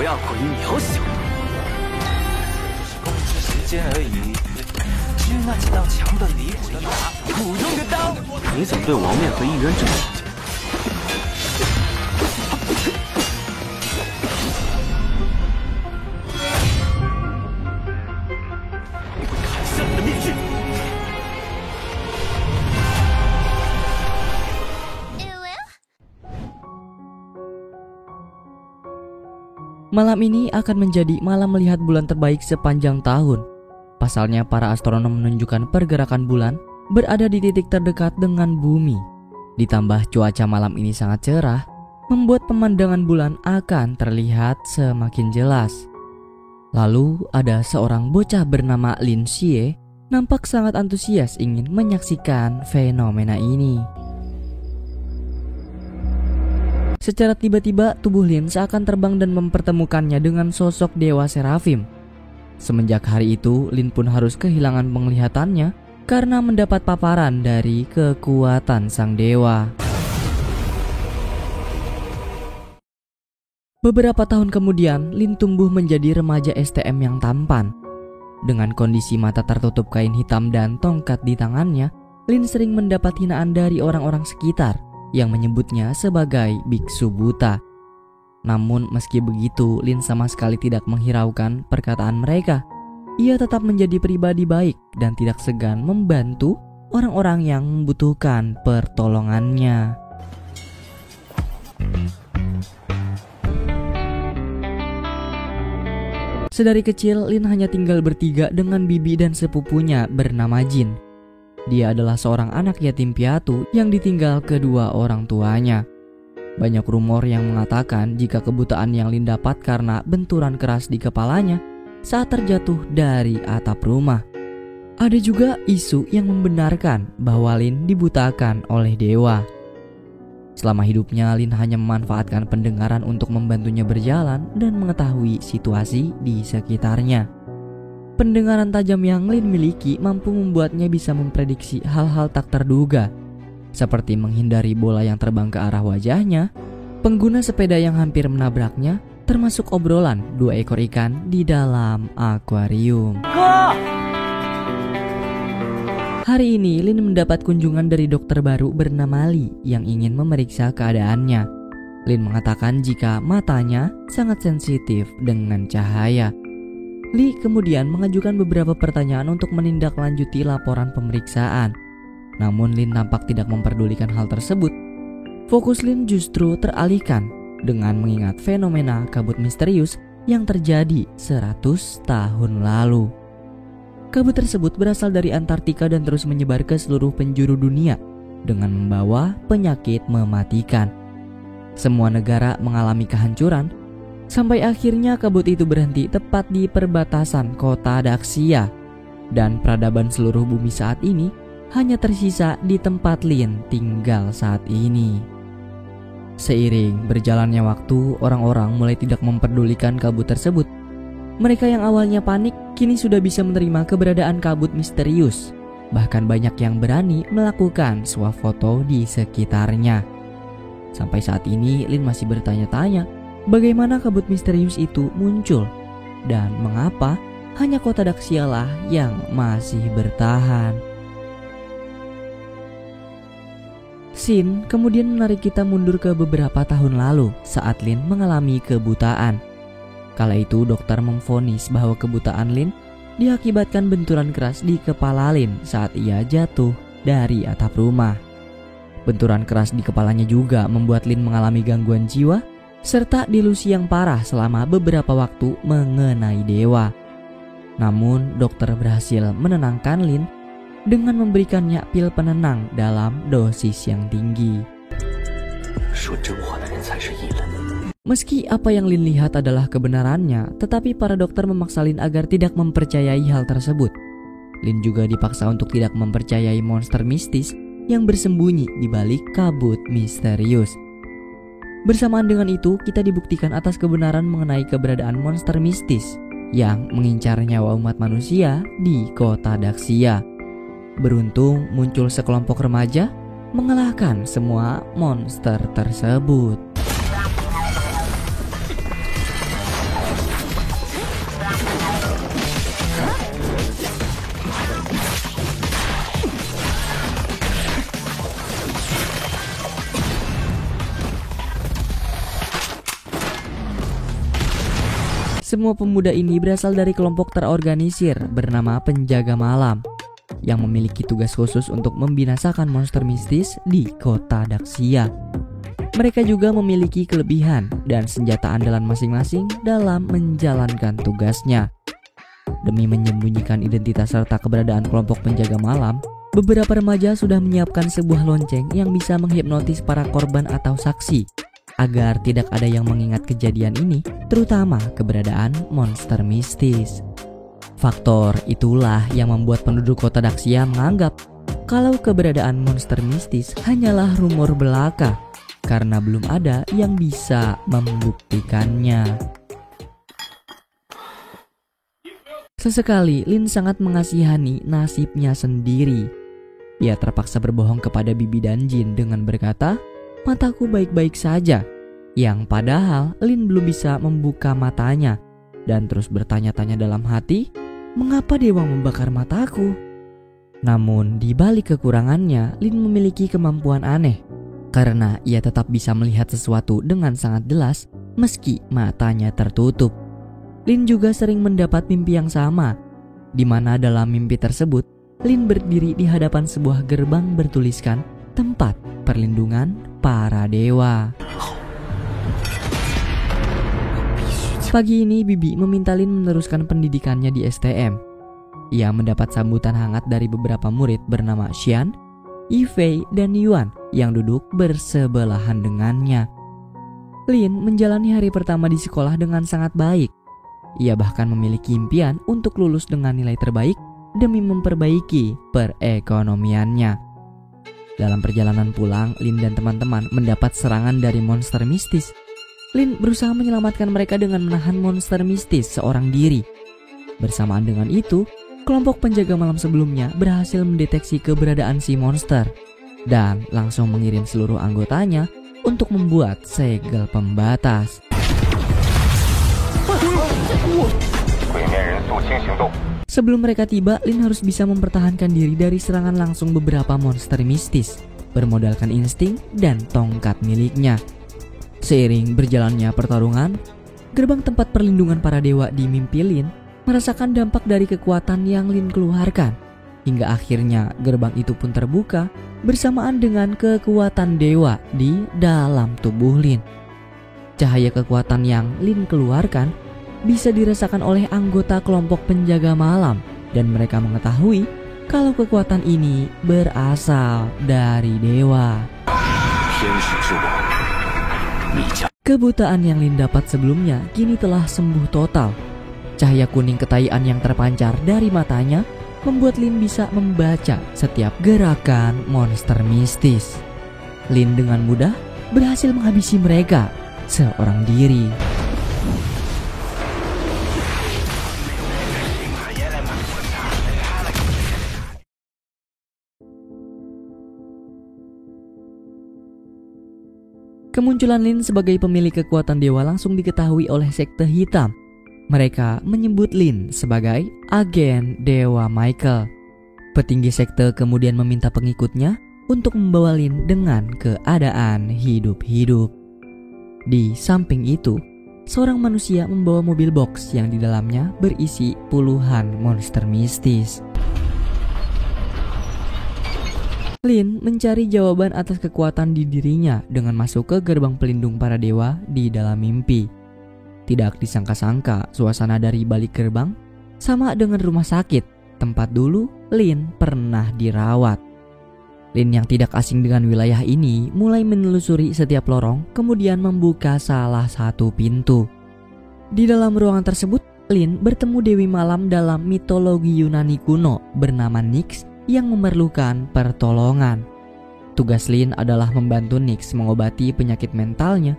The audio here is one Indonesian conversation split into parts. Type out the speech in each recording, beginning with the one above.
我要鬼渺小，只是共知时间而已。至于那几道墙的离谱的拿普通的刀，你怎么对王面和议员这么了解？砍下你的面具！ Malam ini akan menjadi malam melihat bulan terbaik sepanjang tahun. Pasalnya para astronom menunjukkan pergerakan bulan berada di titik terdekat dengan bumi. Ditambah cuaca malam ini sangat cerah, membuat pemandangan bulan akan terlihat semakin jelas. Lalu ada seorang bocah bernama Lin Xie nampak sangat antusias ingin menyaksikan fenomena ini. Secara tiba-tiba tubuh Lin seakan terbang dan mempertemukannya dengan sosok Dewa Serafim. Semenjak hari itu, Lin pun harus kehilangan penglihatannya karena mendapat paparan dari kekuatan sang dewa. Beberapa tahun kemudian, Lin tumbuh menjadi remaja STM yang tampan. Dengan kondisi mata tertutup kain hitam dan tongkat di tangannya, Lin sering mendapat hinaan dari orang-orang sekitar yang menyebutnya sebagai biksu buta. Namun meski begitu, Lin sama sekali tidak menghiraukan perkataan mereka. Ia tetap menjadi pribadi baik dan tidak segan membantu orang-orang yang membutuhkan pertolongannya. Sedari kecil, Lin hanya tinggal bertiga dengan bibi dan sepupunya bernama Jin. Dia adalah seorang anak yatim piatu yang ditinggal kedua orang tuanya. Banyak rumor yang mengatakan jika kebutaan yang Lin dapat karena benturan keras di kepalanya saat terjatuh dari atap rumah. Ada juga isu yang membenarkan bahwa Lin dibutakan oleh dewa. Selama hidupnya, Lin hanya memanfaatkan pendengaran untuk membantunya berjalan dan mengetahui situasi di sekitarnya. Pendengaran tajam yang Lin miliki mampu membuatnya bisa memprediksi hal-hal tak terduga, seperti menghindari bola yang terbang ke arah wajahnya, pengguna sepeda yang hampir menabraknya, termasuk obrolan 2 ekor ikan di dalam akuarium. Hari ini Lin mendapat kunjungan dari dokter baru bernama Li yang ingin memeriksa keadaannya. Lin mengatakan jika matanya sangat sensitif dengan cahaya. Li kemudian mengajukan beberapa pertanyaan untuk menindaklanjuti laporan pemeriksaan. Namun Lin nampak tidak memperdulikan hal tersebut. Fokus Lin justru teralihkan dengan mengingat fenomena kabut misterius yang terjadi 100 tahun lalu. Kabut tersebut berasal dari Antartika dan terus menyebar ke seluruh penjuru dunia dengan membawa penyakit mematikan. Semua negara mengalami kehancuran sampai akhirnya kabut itu berhenti tepat di perbatasan kota Daxia. Dan peradaban seluruh bumi saat ini hanya tersisa di tempat Lin tinggal saat ini. Seiring berjalannya waktu, orang-orang mulai tidak memperdulikan kabut tersebut. Mereka yang awalnya panik kini sudah bisa menerima keberadaan kabut misterius. Bahkan banyak yang berani melakukan swafoto di sekitarnya. Sampai saat ini Lin masih bertanya-tanya bagaimana kabut misterius itu muncul dan mengapa hanya kota Daxia lah yang masih bertahan. Scene kemudian menarik kita mundur ke beberapa tahun lalu saat Lin mengalami kebutaan. Kala itu dokter memvonis bahwa kebutaan Lin diakibatkan benturan keras di kepala Lin saat ia jatuh dari atap rumah. Benturan keras di kepalanya juga membuat Lin mengalami gangguan jiwa serta delusi yang parah selama beberapa waktu mengenai dewa. Namun dokter berhasil menenangkan Lin dengan memberikannya pil penenang dalam dosis yang tinggi. Meski apa yang Lin lihat adalah kebenarannya, tetapi para dokter memaksa Lin agar tidak mempercayai hal tersebut. Lin juga dipaksa untuk tidak mempercayai monster mistis yang bersembunyi di balik kabut misterius. Bersamaan dengan itu, kita dibuktikan atas kebenaran mengenai keberadaan monster mistis yang mengincar nyawa umat manusia di kota Daxia. Beruntung muncul sekelompok remaja mengalahkan semua monster tersebut. Semua pemuda ini berasal dari kelompok terorganisir bernama Penjaga Malam yang memiliki tugas khusus untuk membinasakan monster mistis di kota Daxia. Mereka juga memiliki kelebihan dan senjata andalan masing-masing dalam menjalankan tugasnya. Demi menyembunyikan identitas serta keberadaan kelompok Penjaga Malam, beberapa remaja sudah menyiapkan sebuah lonceng yang bisa menghipnotis para korban atau saksi agar tidak ada yang mengingat kejadian ini, terutama keberadaan monster mistis. Faktor itulah yang membuat penduduk kota Daxia menganggap kalau keberadaan monster mistis hanyalah rumor belaka karena belum ada yang bisa membuktikannya. Sesekali Lin sangat mengasihani nasibnya sendiri. Ia terpaksa berbohong kepada Bibi dan Jin dengan berkata, "Mataku baik-baik saja." Yang padahal Lin belum bisa membuka matanya dan terus bertanya-tanya dalam hati, "Mengapa dewa membakar mataku?" Namun di balik kekurangannya, Lin memiliki kemampuan aneh karena ia tetap bisa melihat sesuatu dengan sangat jelas meski matanya tertutup. Lin juga sering mendapat mimpi yang sama, di mana dalam mimpi tersebut Lin berdiri di hadapan sebuah gerbang bertuliskan tempat perlindungan para dewa. Pagi ini Bibi meminta Lin meneruskan pendidikannya di STM. Ia mendapat sambutan hangat dari beberapa murid bernama Xian, Yifei, dan Yuan yang duduk bersebelahan dengannya. Lin menjalani hari pertama di sekolah dengan sangat baik. Ia bahkan memiliki impian untuk lulus dengan nilai terbaik demi memperbaiki perekonomiannya. Dalam perjalanan pulang, Lin dan teman-teman mendapat serangan dari monster mistis. Lin berusaha menyelamatkan mereka dengan menahan monster mistis seorang diri. Bersamaan dengan itu, kelompok penjaga malam sebelumnya berhasil mendeteksi keberadaan si monster dan langsung mengirim seluruh anggotanya untuk membuat segel pembatas. Sebelum mereka tiba, Lin harus bisa mempertahankan diri dari serangan langsung beberapa monster mistis bermodalkan insting dan tongkat miliknya. Seiring berjalannya pertarungan, gerbang tempat perlindungan para dewa di mimpi Lin merasakan dampak dari kekuatan yang Lin keluarkan. Hingga akhirnya gerbang itu pun terbuka bersamaan dengan kekuatan dewa di dalam tubuh Lin. Cahaya kekuatan yang Lin keluarkan bisa dirasakan oleh anggota kelompok penjaga malam dan mereka mengetahui kalau kekuatan ini berasal dari dewa. Kebutaan yang Lin dapat sebelumnya kini telah sembuh total. Cahaya kuning ketayian yang terpancar dari matanya membuat Lin bisa membaca setiap gerakan monster mistis. Lin dengan mudah berhasil menghabisi mereka seorang diri. Kemunculan Lin sebagai pemilik kekuatan dewa langsung diketahui oleh sekte hitam. Mereka menyebut Lin sebagai agen Dewa Michael. Petinggi sekte kemudian meminta pengikutnya untuk membawa Lin dengan keadaan hidup-hidup. Di samping itu, seorang manusia membawa mobil box yang di dalamnya berisi puluhan monster mistis. Lin mencari jawaban atas kekuatan di dirinya dengan masuk ke gerbang pelindung para dewa di dalam mimpi. Tidak disangka-sangka, suasana dari balik gerbang sama dengan rumah sakit, tempat dulu Lin pernah dirawat. Lin yang tidak asing dengan wilayah ini mulai menelusuri setiap lorong, kemudian membuka salah satu pintu. Di dalam ruangan tersebut, Lin bertemu Dewi Malam dalam mitologi Yunani kuno bernama Nyx yang memerlukan pertolongan. Tugas Lin adalah membantu Nyx mengobati penyakit mentalnya.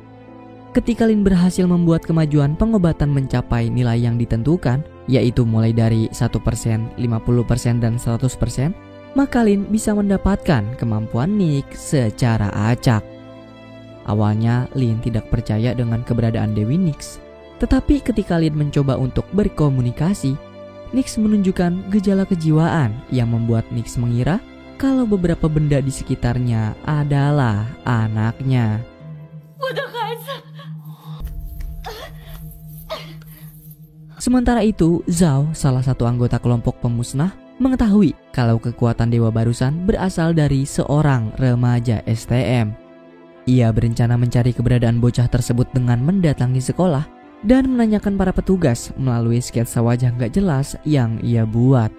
Ketika Lin berhasil membuat kemajuan pengobatan mencapai nilai yang ditentukan, yaitu mulai dari 1%, 50%, dan 100%, maka Lin bisa mendapatkan kemampuan Nyx secara acak. Awalnya Lin tidak percaya dengan keberadaan Dewi Nyx, tetapi ketika Lin mencoba untuk berkomunikasi, Nyx menunjukkan gejala kejiwaan yang membuat Nyx mengira kalau beberapa benda di sekitarnya adalah anaknya. Sementara itu, Zhao, salah satu anggota kelompok pemusnah, mengetahui kalau kekuatan dewa barusan berasal dari seorang remaja STM. Ia berencana mencari keberadaan bocah tersebut dengan mendatangi sekolah dan menanyakan para petugas melalui sketsa wajah gak jelas yang ia buat.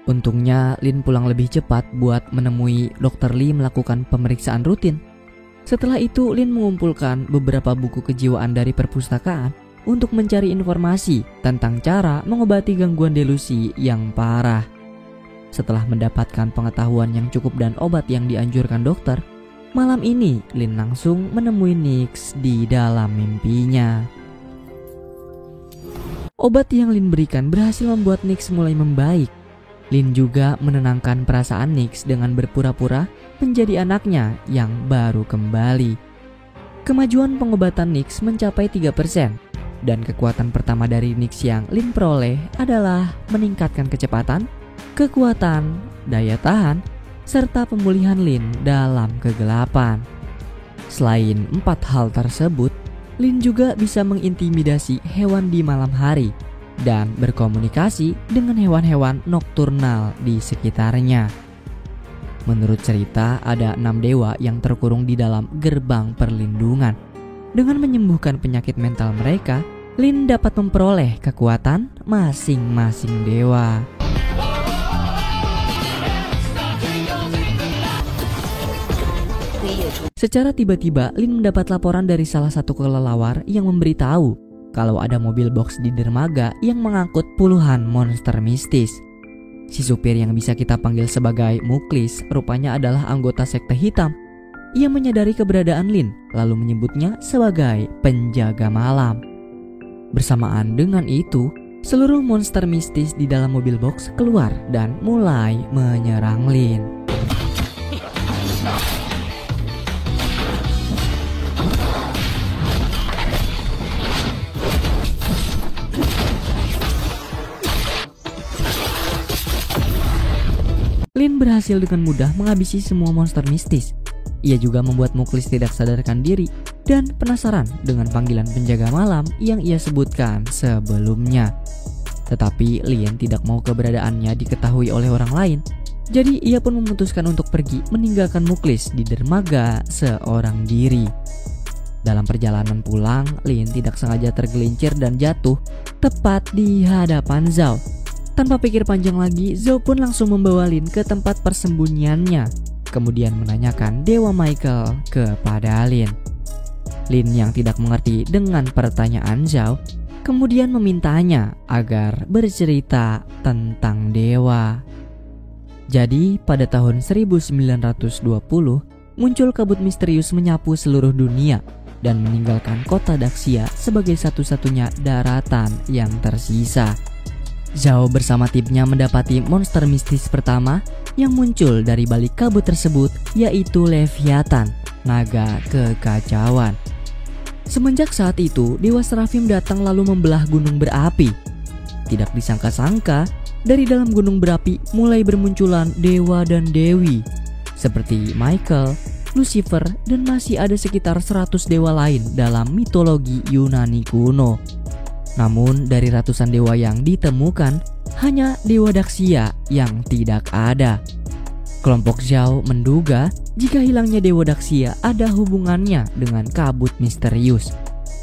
Untungnya Lin pulang lebih cepat buat menemui Dr. Lee melakukan pemeriksaan rutin. Setelah itu Lin mengumpulkan beberapa buku kejiwaan dari perpustakaan untuk mencari informasi tentang cara mengobati gangguan delusi yang parah. Setelah mendapatkan pengetahuan yang cukup dan obat yang dianjurkan dokter, malam ini Lin langsung menemui Nix di dalam mimpinya. Obat yang Lin berikan berhasil membuat Nix mulai membaik. Lin juga menenangkan perasaan Nix dengan berpura-pura menjadi anaknya yang baru kembali. Kemajuan pengobatan Nix mencapai 3%, dan kekuatan pertama dari Nix yang Lin peroleh adalah meningkatkan kecepatan, kekuatan, daya tahan, serta pemulihan Lin dalam kegelapan. Selain 4 hal tersebut, Lin juga bisa mengintimidasi hewan di malam hari dan berkomunikasi dengan hewan-hewan nokturnal di sekitarnya. Menurut cerita, ada 6 dewa yang terkurung di dalam gerbang perlindungan. Dengan menyembuhkan penyakit mental mereka, Lin dapat memperoleh kekuatan masing-masing dewa. Secara tiba-tiba, Lin mendapat laporan dari salah satu kelelawar yang memberitahu kalau ada mobil box di dermaga yang mengangkut puluhan monster mistis. Si supir yang bisa kita panggil sebagai Muklis rupanya adalah anggota sekte hitam. Ia menyadari keberadaan Lin lalu menyebutnya sebagai penjaga malam. Bersamaan dengan itu, seluruh monster mistis di dalam mobil box keluar dan mulai menyerang Lin. Lin berhasil dengan mudah menghabisi semua monster mistis. Ia juga membuat Muklis tidak sadarkan diri dan penasaran dengan panggilan penjaga malam yang ia sebutkan sebelumnya. Tetapi Lin tidak mau keberadaannya diketahui oleh orang lain. Jadi ia pun memutuskan untuk pergi meninggalkan Muklis di dermaga seorang diri. Dalam perjalanan pulang, Lin tidak sengaja tergelincir dan jatuh tepat di hadapan Zhao. Tanpa pikir panjang lagi, Zhao pun langsung membawa Lin ke tempat persembunyiannya, kemudian menanyakan Dewa Michael kepada Lin. Lin yang tidak mengerti dengan pertanyaan Zhao, kemudian memintanya agar bercerita tentang dewa. Jadi pada tahun 1920, muncul kabut misterius menyapu seluruh dunia dan meninggalkan kota Daxia sebagai satu-satunya daratan yang tersisa. Zhao bersama timnya mendapati monster mistis pertama yang muncul dari balik kabut tersebut, yaitu Leviathan, naga kekacauan. Semenjak saat itu, Dewa Seraphim datang lalu membelah gunung berapi. Tidak disangka-sangka, dari dalam gunung berapi mulai bermunculan dewa dan dewi, seperti Michael, Lucifer, dan masih ada sekitar 100 dewa lain dalam mitologi Yunani kuno. Namun dari ratusan dewa yang ditemukan, hanya Dewa Daxia yang tidak ada. Kelompok Zhao menduga jika hilangnya Dewa Daxia ada hubungannya dengan kabut misterius.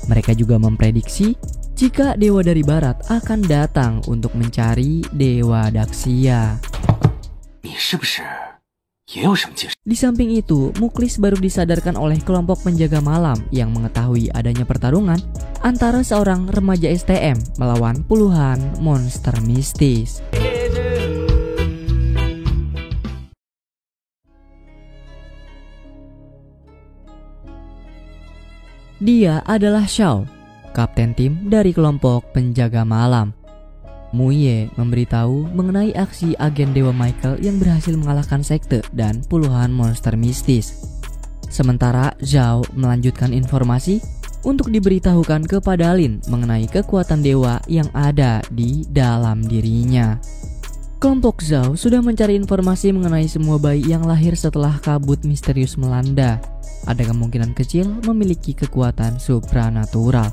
Mereka juga memprediksi jika dewa dari barat akan datang untuk mencari Dewa Daxia. Di samping itu, Muklis baru disadarkan oleh kelompok penjaga malam yang mengetahui adanya pertarungan antara seorang remaja STM melawan puluhan monster mistis. Dia adalah Xiao, kapten tim dari kelompok penjaga malam. Muye memberitahu mengenai aksi agen Dewa Michael yang berhasil mengalahkan sekte dan puluhan monster mistis. Sementara Zhao melanjutkan informasi untuk diberitahukan kepada Lin mengenai kekuatan dewa yang ada di dalam dirinya. Kelompok Zhao sudah mencari informasi mengenai semua bayi yang lahir setelah kabut misterius melanda. Ada kemungkinan kecil memiliki kekuatan supranatural.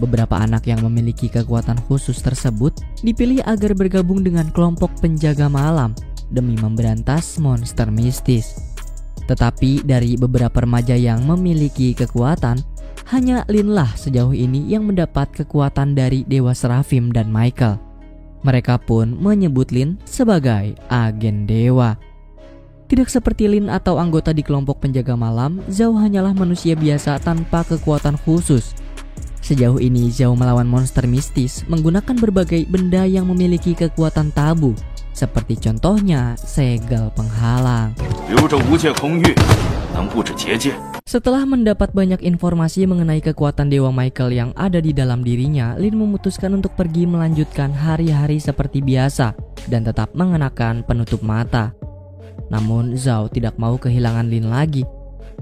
Beberapa anak yang memiliki kekuatan khusus tersebut dipilih agar bergabung dengan kelompok penjaga malam demi memberantas monster mistis. Tetapi dari beberapa remaja yang memiliki kekuatan, hanya Lin lah sejauh ini yang mendapat kekuatan dari Dewa Seraphim dan Michael. Mereka pun menyebut Lin sebagai agen dewa. Tidak seperti Lin atau anggota di kelompok penjaga malam, Zhao hanyalah manusia biasa tanpa kekuatan khusus. Sejauh ini Zhao melawan monster mistis menggunakan berbagai benda yang memiliki kekuatan tabu, seperti contohnya segel penghalang. Setelah mendapat banyak informasi mengenai kekuatan Dewa Michael yang ada di dalam dirinya, Lin memutuskan untuk pergi melanjutkan hari-hari seperti biasa dan tetap mengenakan penutup mata. Namun Zhao tidak mau kehilangan Lin lagi.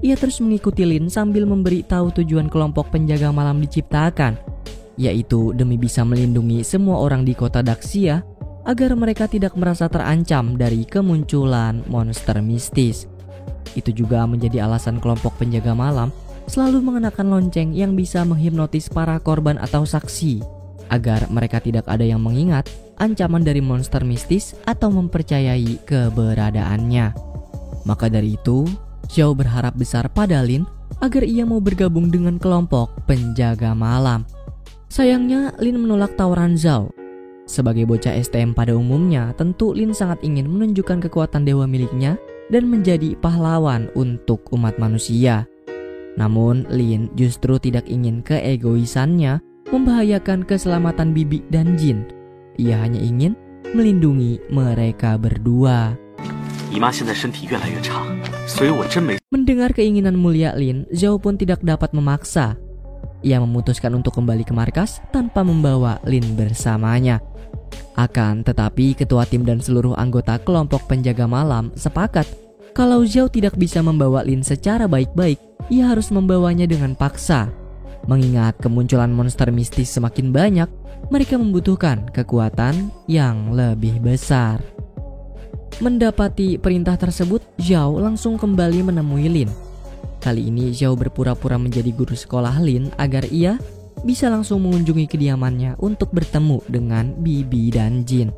Ia terus mengikuti Lin sambil memberi tahu tujuan kelompok penjaga malam diciptakan, yaitu demi bisa melindungi semua orang di kota Daxia agar mereka tidak merasa terancam dari kemunculan monster mistis. Itu juga menjadi alasan kelompok penjaga malam selalu mengenakan lonceng yang bisa menghipnotis para korban atau saksi, agar mereka tidak ada yang mengingat ancaman dari monster mistis atau mempercayai keberadaannya. Maka dari itu, Zhao berharap besar pada Lin agar ia mau bergabung dengan kelompok penjaga malam. Sayangnya Lin menolak tawaran Zhao. Sebagai bocah STM pada umumnya, tentu Lin sangat ingin menunjukkan kekuatan dewa miliknya dan menjadi pahlawan untuk umat manusia. Namun Lin justru tidak ingin keegoisannya membahayakan keselamatan Bibi dan Jin. Ia hanya ingin melindungi mereka berdua. Mendengar keinginan mulia Lin, Zhao pun tidak dapat memaksa. Ia memutuskan untuk kembali ke markas tanpa membawa Lin bersamanya. Akan tetapi ketua tim dan seluruh anggota kelompok penjaga malam sepakat kalau Zhao tidak bisa membawa Lin secara baik-baik, ia harus membawanya dengan paksa. Mengingat kemunculan monster mistis semakin banyak, mereka membutuhkan kekuatan yang lebih besar. Mendapati perintah tersebut, Zhao langsung kembali menemui Lin. Kali ini Zhao berpura-pura menjadi guru sekolah Lin agar ia bisa langsung mengunjungi kediamannya untuk bertemu dengan Bibi dan Jin.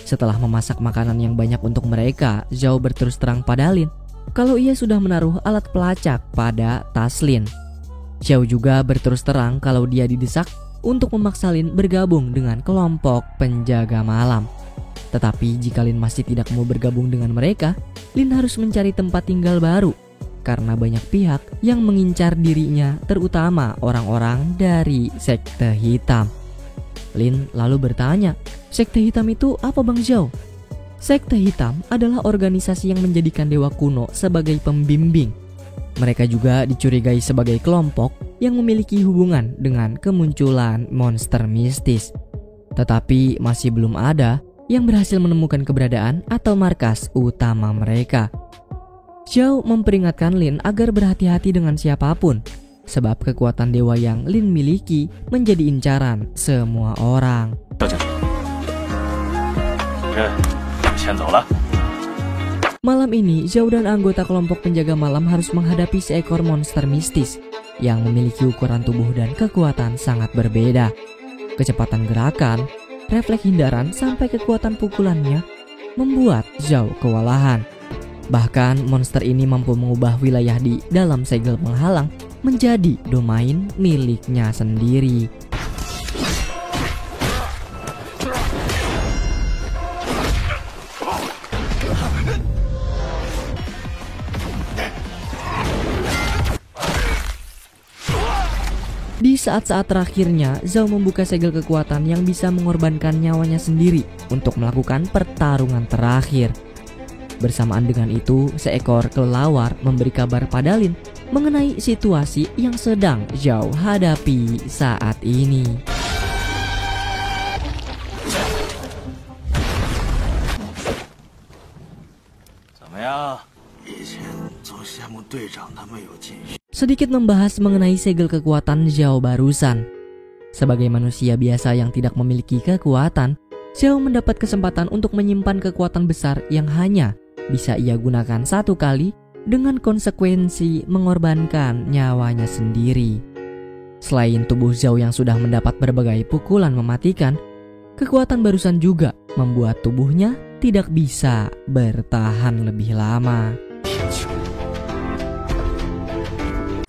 Setelah memasak makanan yang banyak untuk mereka, Zhao berterus terang pada Lin kalau ia sudah menaruh alat pelacak pada tas Lin. Zhao juga berterus terang kalau dia didesak untuk memaksa Lin bergabung dengan kelompok penjaga malam. Tetapi jika Lin masih tidak mau bergabung dengan mereka, Lin harus mencari tempat tinggal baru karena banyak pihak yang mengincar dirinya, terutama orang-orang dari sekte hitam. Lin lalu bertanya, sekte hitam itu apa Bang Zhao? Sekte hitam adalah organisasi yang menjadikan dewa kuno sebagai pembimbing. Mereka juga dicurigai sebagai kelompok yang memiliki hubungan dengan kemunculan monster mistis. Tetapi masih belum ada yang berhasil menemukan keberadaan atau markas utama mereka. Zhao memperingatkan Lin agar berhati-hati dengan siapapun, sebab kekuatan dewa yang Lin miliki menjadi incaran semua orang. Malam ini, Zhao dan anggota kelompok penjaga malam harus menghadapi seekor monster mistis yang memiliki ukuran tubuh dan kekuatan sangat berbeda. Kecepatan gerakan, refleks hindaran sampai kekuatan pukulannya membuat Zhao kewalahan. Bahkan monster ini mampu mengubah wilayah di dalam segel penghalang menjadi domain miliknya sendiri. Di saat-saat terakhirnya, Zhao membuka segel kekuatan yang bisa mengorbankan nyawanya sendiri untuk melakukan pertarungan terakhir. Bersamaan dengan itu, seekor kelelawar memberi kabar pada Lin mengenai situasi yang sedang Zhao hadapi saat ini. Sedikit membahas mengenai segel kekuatan Zhao barusan. Sebagai manusia biasa yang tidak memiliki kekuatan, Zhao mendapat kesempatan untuk menyimpan kekuatan besar yang hanya bisa ia gunakan satu kali dengan konsekuensi mengorbankan nyawanya sendiri. Selain tubuh Zhao yang sudah mendapat berbagai pukulan mematikan, kekuatan barusan juga membuat tubuhnya tidak bisa bertahan lebih lama.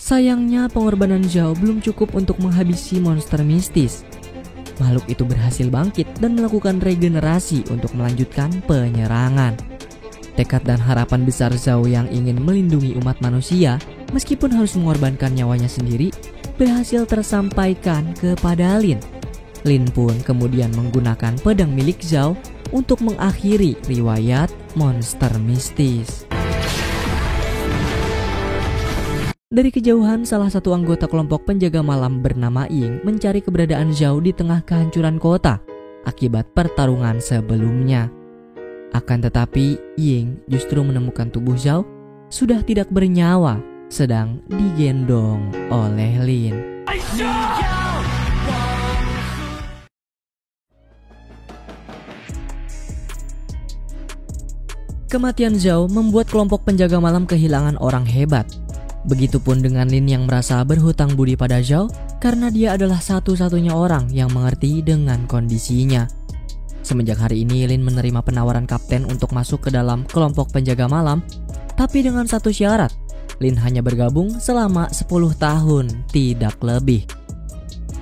Sayangnya pengorbanan Zhao belum cukup untuk menghabisi monster mistis. Makhluk itu berhasil bangkit dan melakukan regenerasi untuk melanjutkan penyerangan. Tekad dan harapan besar Zhao yang ingin melindungi umat manusia, meskipun harus mengorbankan nyawanya sendiri, berhasil tersampaikan kepada Lin. Lin pun kemudian menggunakan pedang milik Zhao untuk mengakhiri riwayat monster mistis. Dari kejauhan, salah satu anggota kelompok penjaga malam bernama Ying mencari keberadaan Zhao di tengah kehancuran kota akibat pertarungan sebelumnya. Akan tetapi, Ying justru menemukan tubuh Zhao sudah tidak bernyawa, sedang digendong oleh Lin. Kematian Zhao membuat kelompok penjaga malam kehilangan orang hebat. Begitupun dengan Lin yang merasa berhutang budi pada Zhao karena dia adalah satu-satunya orang yang mengerti dengan kondisinya. Semenjak hari ini Lin menerima penawaran kapten untuk masuk ke dalam kelompok penjaga malam, tapi dengan satu syarat, Lin hanya bergabung selama 10 tahun, tidak lebih.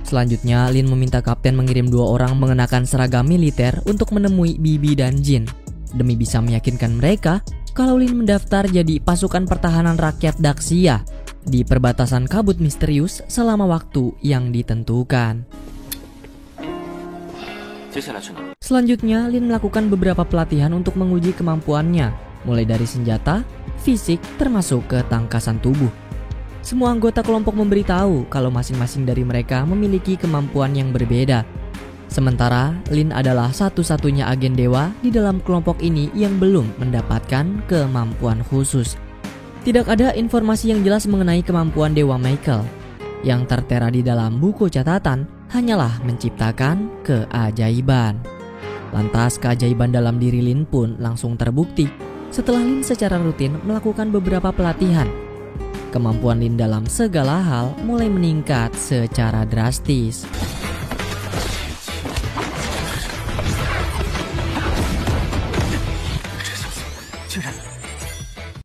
Selanjutnya Lin meminta kapten mengirim 2 orang mengenakan seragam militer untuk menemui Bibi dan Jin, demi bisa meyakinkan mereka kalau Lin mendaftar jadi pasukan pertahanan rakyat Daxia di perbatasan kabut misterius selama waktu yang ditentukan. Selanjutnya, Lin melakukan beberapa pelatihan untuk menguji kemampuannya, mulai dari senjata, fisik, termasuk ketangkasan tubuh. Semua anggota kelompok memberitahu kalau masing-masing dari mereka memiliki kemampuan yang berbeda. Sementara Lin adalah satu-satunya agen dewa di dalam kelompok ini yang belum mendapatkan kemampuan khusus. Tidak ada informasi yang jelas mengenai kemampuan Dewa Michael. Yang tertera di dalam buku catatan hanyalah menciptakan keajaiban. Lantas keajaiban dalam diri Lin pun langsung terbukti setelah Lin secara rutin melakukan beberapa pelatihan. Kemampuan Lin dalam segala hal mulai meningkat secara drastis.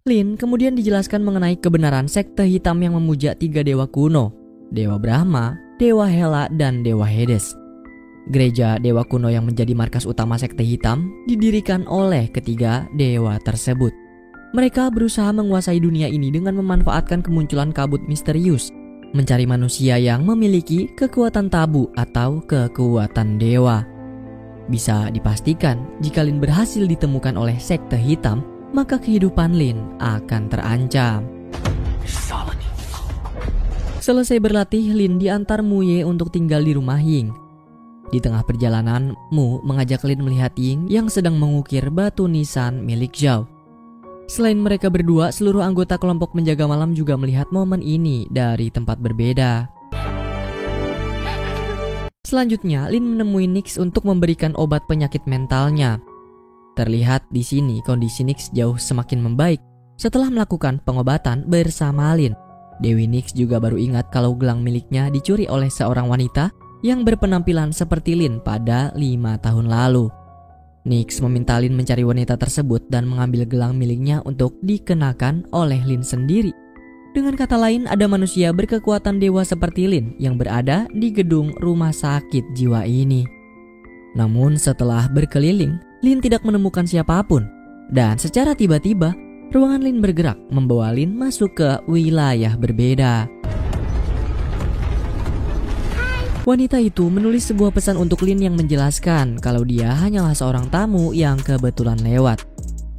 Lin kemudian dijelaskan mengenai kebenaran sekte hitam yang memuja 3 dewa kuno, Dewa Brahma, Dewa Hela, dan Dewa Hades. Gereja dewa kuno yang menjadi markas utama sekte hitam didirikan oleh ketiga dewa tersebut. Mereka berusaha menguasai dunia ini dengan memanfaatkan kemunculan kabut misterius, mencari manusia yang memiliki kekuatan tabu atau kekuatan dewa. Bisa dipastikan jika Lin berhasil ditemukan oleh sekte hitam, maka kehidupan Lin akan terancam. Selesai berlatih, Lin diantar Mu Ye untuk tinggal di rumah Ying. Di tengah perjalanan, Mu mengajak Lin melihat Ying yang sedang mengukir batu nisan milik Zhao. Selain mereka berdua, seluruh anggota kelompok penjaga malam juga melihat momen ini dari tempat berbeda. Selanjutnya, Lin menemui Nyx untuk memberikan obat penyakit mentalnya. Terlihat di sini kondisi Nyx jauh semakin membaik setelah melakukan pengobatan bersama Lin. Dewi Nyx juga baru ingat kalau gelang miliknya dicuri oleh seorang wanita yang berpenampilan seperti Lin pada 5 tahun lalu. Nyx meminta Lin mencari wanita tersebut dan mengambil gelang miliknya untuk dikenakan oleh Lin sendiri. Dengan kata lain, ada manusia berkekuatan dewa seperti Lin yang berada di gedung rumah sakit jiwa ini. Namun setelah berkeliling, Lin tidak menemukan siapapun. Dan secara tiba-tiba, ruangan Lin bergerak membawa Lin masuk ke wilayah berbeda. Wanita itu menulis sebuah pesan untuk Lin yang menjelaskan kalau dia hanyalah seorang tamu yang kebetulan lewat.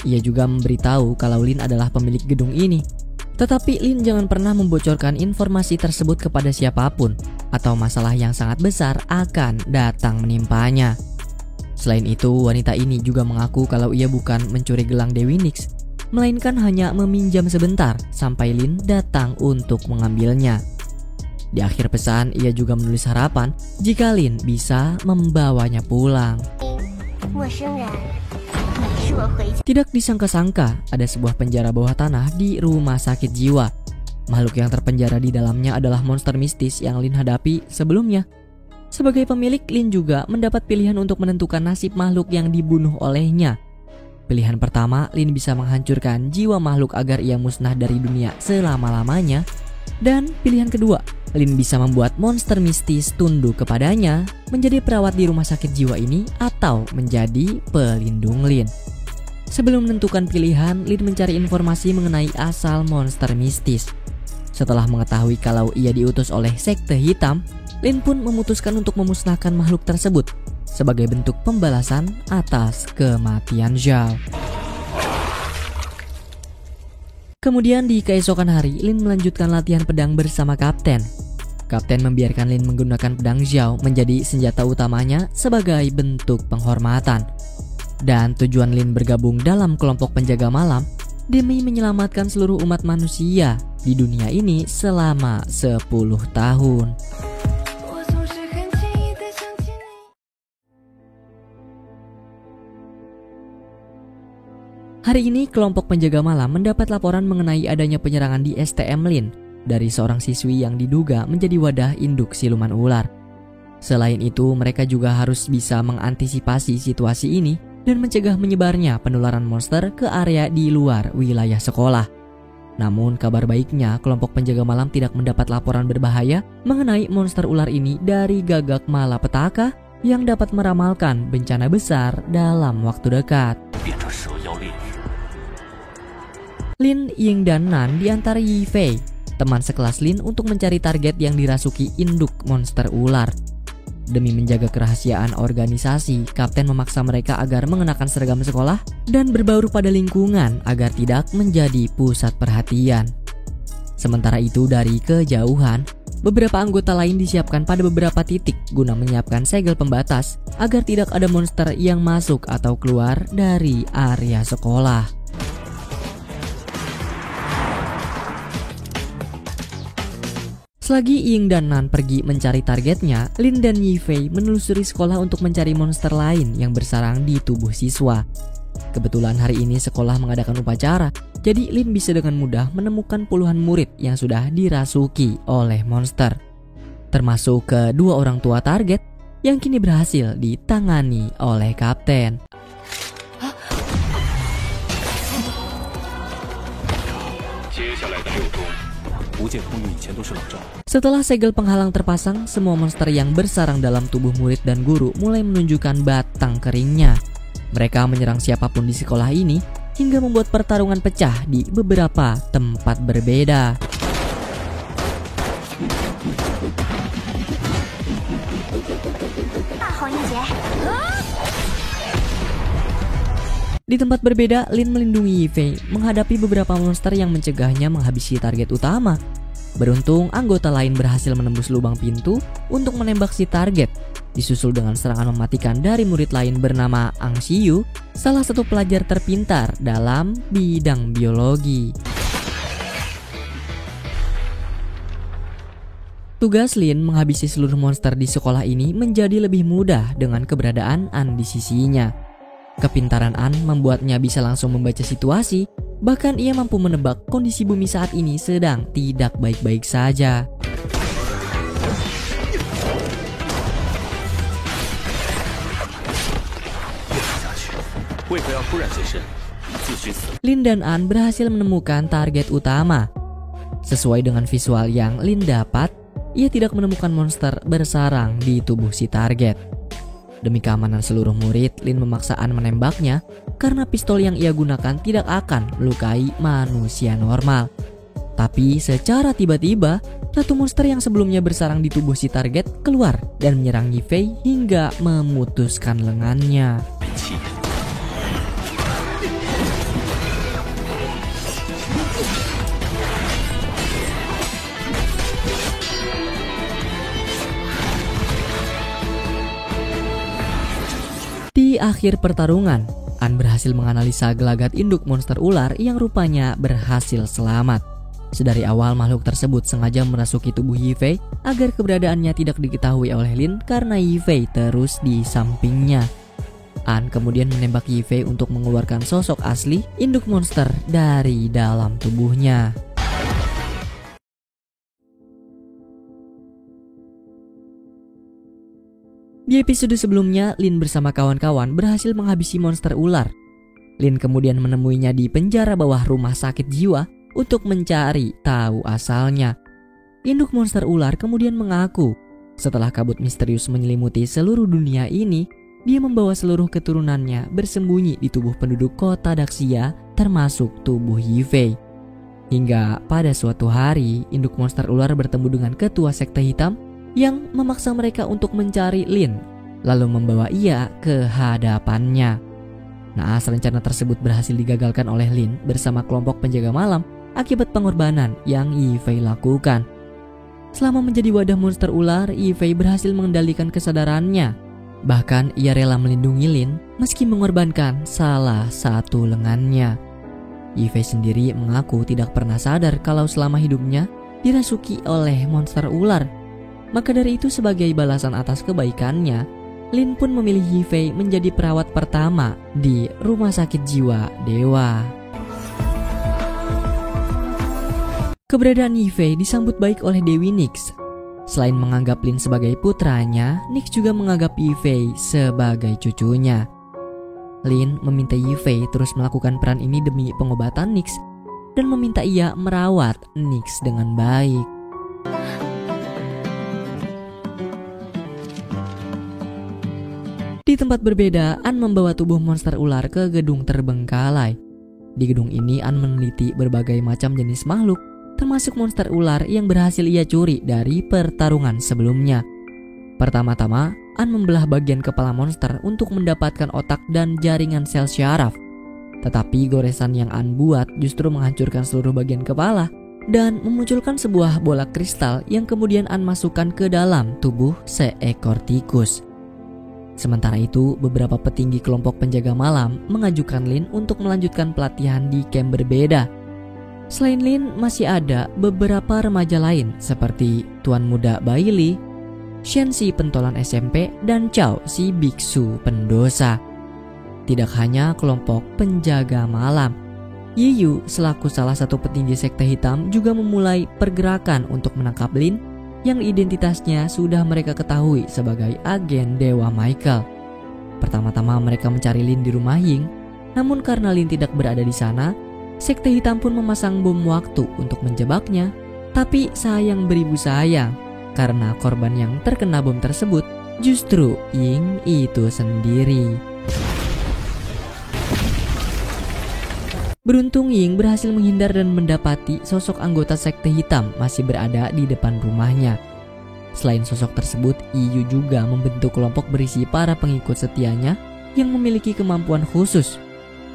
Ia juga memberitahu kalau Lin adalah pemilik gedung ini. Tetapi Lin jangan pernah membocorkan informasi tersebut kepada siapapun, atau masalah yang sangat besar akan datang menimpanya. Selain itu, wanita ini juga mengaku kalau ia bukan mencuri gelang Dewi Nyx, melainkan hanya meminjam sebentar sampai Lin datang untuk mengambilnya. Di akhir pesan, ia juga menulis harapan jika Lin bisa membawanya pulang. Tidak disangka-sangka, ada sebuah penjara bawah tanah di rumah sakit jiwa. Makhluk yang terpenjara di dalamnya adalah monster mistis yang Lin hadapi sebelumnya. Sebagai pemilik, Lin juga mendapat pilihan untuk menentukan nasib makhluk yang dibunuh olehnya. Pilihan pertama, Lin bisa menghancurkan jiwa makhluk agar ia musnah dari dunia selama-lamanya. Dan pilihan kedua, Lin bisa membuat monster mistis tunduk kepadanya, menjadi perawat di rumah sakit jiwa ini, atau menjadi pelindung Lin. Sebelum menentukan pilihan, Lin mencari informasi mengenai asal monster mistis. Setelah mengetahui kalau ia diutus oleh sekte hitam, Lin pun memutuskan untuk memusnahkan makhluk tersebut sebagai bentuk pembalasan atas kematian Zhao. Kemudian di keesokan hari, Lin melanjutkan latihan pedang bersama Kapten. Kapten membiarkan Lin menggunakan pedang Zhao menjadi senjata utamanya sebagai bentuk penghormatan. Dan tujuan Lin bergabung dalam kelompok penjaga malam demi menyelamatkan seluruh umat manusia di dunia ini selama 10 tahun. Hari ini kelompok penjaga malam mendapat laporan mengenai adanya penyerangan di STM Lin dari seorang siswi yang diduga menjadi wadah induk siluman ular. Selain itu, mereka juga harus bisa mengantisipasi situasi ini dan mencegah menyebarnya penularan monster ke area di luar wilayah sekolah. Namun kabar baiknya, kelompok penjaga malam tidak mendapat laporan berbahaya mengenai monster ular ini dari gagak malapetaka yang dapat meramalkan bencana besar dalam waktu dekat. Lin, Ying, dan Nan diantar Yi Fei, teman sekelas Lin, untuk mencari target yang dirasuki induk monster ular. Demi menjaga kerahasiaan organisasi, Kapten memaksa mereka agar mengenakan seragam sekolah dan berbaur pada lingkungan agar tidak menjadi pusat perhatian. Sementara itu, dari kejauhan, beberapa anggota lain disiapkan pada beberapa titik guna menyiapkan segel pembatas agar tidak ada monster yang masuk atau keluar dari area sekolah. Selagi Ying dan Nan pergi mencari targetnya, Lin dan Yi Fei menelusuri sekolah untuk mencari monster lain yang bersarang di tubuh siswa. Kebetulan hari ini sekolah mengadakan upacara, jadi Lin bisa dengan mudah menemukan puluhan murid yang sudah dirasuki oleh monster. Termasuk kedua orang tua target yang kini berhasil ditangani oleh Kapten. Setelah segel penghalang terpasang, semua monster yang bersarang dalam tubuh murid dan guru mulai menunjukkan batang keringnya. Mereka menyerang siapapun di sekolah ini hingga membuat pertarungan pecah di beberapa tempat berbeda. Di tempat berbeda, Lin melindungi Yi Fei menghadapi beberapa monster yang mencegahnya menghabisi target utama. Beruntung, anggota lain berhasil menembus lubang pintu untuk menembak si target, disusul dengan serangan mematikan dari murid lain bernama Ang Xiyu, salah satu pelajar terpintar dalam bidang biologi. Tugas Lin menghabisi seluruh monster di sekolah ini menjadi lebih mudah dengan keberadaan An di sisinya. Kepintaran An membuatnya bisa langsung membaca situasi, bahkan ia mampu menebak kondisi bumi saat ini sedang tidak baik-baik saja. Lin dan An berhasil menemukan target utama. Sesuai dengan visual yang Lin dapat, ia tidak menemukan monster bersarang di tubuh si target. Demi keamanan seluruh murid, Lin memaksa An menembaknya karena pistol yang ia gunakan tidak akan melukai manusia normal. Tapi secara tiba-tiba, satu monster yang sebelumnya bersarang di tubuh si target keluar dan menyerang Yi Fei hingga memutuskan lengannya. Di akhir pertarungan, An berhasil menganalisa gelagat induk monster ular yang rupanya berhasil selamat. Sedari awal makhluk tersebut sengaja merasuki tubuh Yi Fei agar keberadaannya tidak diketahui oleh Lin karena Yi Fei terus di sampingnya. An kemudian menembak Yi Fei untuk mengeluarkan sosok asli induk monster dari dalam tubuhnya. Di episode sebelumnya, Lin bersama kawan-kawan berhasil menghabisi monster ular. Lin kemudian menemuinya di penjara bawah rumah sakit jiwa untuk mencari tahu asalnya. Induk monster ular kemudian mengaku setelah kabut misterius menyelimuti seluruh dunia ini, dia membawa seluruh keturunannya bersembunyi di tubuh penduduk kota Daxia, termasuk tubuh Yifei. Hingga pada suatu hari, induk monster ular bertemu dengan ketua sekte hitam yang memaksa mereka untuk mencari Lin, lalu membawa ia ke hadapannya. Naas rencana tersebut berhasil digagalkan oleh Lin bersama kelompok penjaga malam akibat pengorbanan yang Yifei lakukan. Selama menjadi wadah monster ular, Yifei berhasil mengendalikan kesadarannya. Bahkan ia rela melindungi Lin meski mengorbankan salah satu lengannya. Yifei sendiri mengaku tidak pernah sadar kalau selama hidupnya dirasuki oleh monster ular. Maka dari itu sebagai balasan atas kebaikannya, Lin pun memilih Yifei menjadi perawat pertama di rumah sakit jiwa Dewa. Keberadaan Yifei disambut baik oleh Dewi Nyx. Selain menganggap Lin sebagai putranya, Nyx juga menganggap Yifei sebagai cucunya. Lin meminta Yifei terus melakukan peran ini demi pengobatan Nyx dan meminta ia merawat Nyx dengan baik. Di tempat berbeda, An membawa tubuh monster ular ke gedung terbengkalai. Di gedung ini, An meneliti berbagai macam jenis makhluk, termasuk monster ular yang berhasil ia curi dari pertarungan sebelumnya. Pertama-tama, An membelah bagian kepala monster untuk mendapatkan otak dan jaringan sel syaraf. Tetapi goresan yang An buat justru menghancurkan seluruh bagian kepala dan memunculkan sebuah bola kristal yang kemudian An masukkan ke dalam tubuh seekor tikus. Sementara itu, beberapa petinggi kelompok penjaga malam mengajukan Lin untuk melanjutkan pelatihan di camp berbeda. Selain Lin, masih ada beberapa remaja lain seperti Tuan Muda Bailey, Shen si pentolan SMP, dan Chao si biksu pendosa. Tidak hanya kelompok penjaga malam, Yiyu selaku salah satu petinggi sekte hitam juga memulai pergerakan untuk menangkap Lin yang identitasnya sudah mereka ketahui sebagai agen Dewa Michael. Pertama-tama mereka mencari Lin di rumah Ying, namun karena Lin tidak berada di sana, sekte hitam pun memasang bom waktu untuk menjebaknya. Tapi sayang beribu sayang, karena korban yang terkena bom tersebut justru Ying itu sendiri. Beruntung Ying berhasil menghindar dan mendapati sosok anggota sekte hitam masih berada di depan rumahnya. Selain sosok tersebut, Yiyu juga membentuk kelompok berisi para pengikut setianya yang memiliki kemampuan khusus.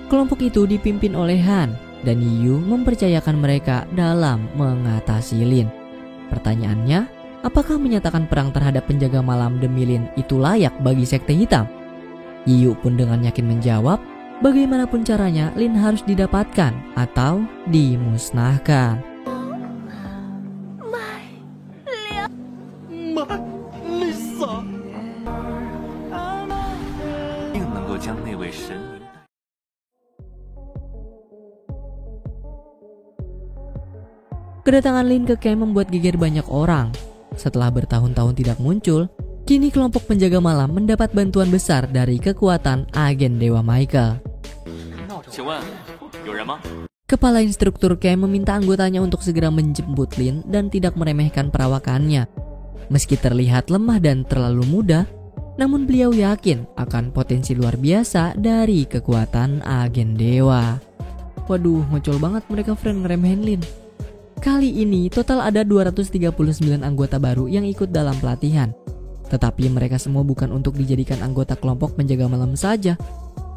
Kelompok itu dipimpin oleh Han, dan Yiyu mempercayakan mereka dalam mengatasi Lin. Pertanyaannya, apakah menyatakan perang terhadap penjaga malam demi Lin itu layak bagi sekte hitam? Yiyu pun dengan yakin menjawab, bagaimanapun caranya Lin harus didapatkan atau dimusnahkan. Lisa 定能够将那位神灵 Kedatangan Lin ke camp membuat geger banyak orang. Setelah bertahun-tahun tidak muncul, kini kelompok penjaga malam mendapat bantuan besar dari kekuatan agen Dewa Michael. Kepala instruktur camp meminta anggotanya untuk segera menjemput Lin dan tidak meremehkan perawakannya. Meski terlihat lemah dan terlalu muda, namun beliau yakin akan potensi luar biasa dari kekuatan agen Dewa. Waduh, ngocol banget mereka friend ngeremehin Lin. Kali ini total ada 239 anggota baru yang ikut dalam pelatihan. Tetapi mereka semua bukan untuk dijadikan anggota kelompok penjaga malam saja.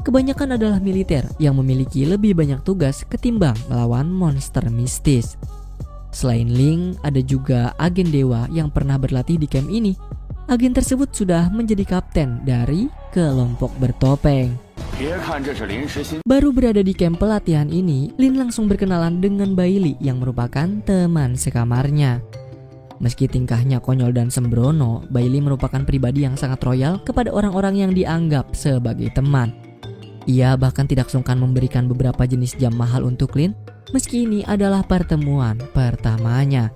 Kebanyakan adalah militer yang memiliki lebih banyak tugas ketimbang melawan monster mistis. Selain Ling, ada juga agen Dewa yang pernah berlatih di camp ini. Agen tersebut sudah menjadi kapten dari kelompok bertopeng. Baru berada di camp pelatihan ini, Lin langsung berkenalan dengan Bailey yang merupakan teman sekamarnya. Meski tingkahnya konyol dan sembrono, Bailey merupakan pribadi yang sangat royal kepada orang-orang yang dianggap sebagai teman. Ia bahkan tidak sungkan memberikan beberapa jenis jam mahal untuk Lin, meski ini adalah pertemuan pertamanya.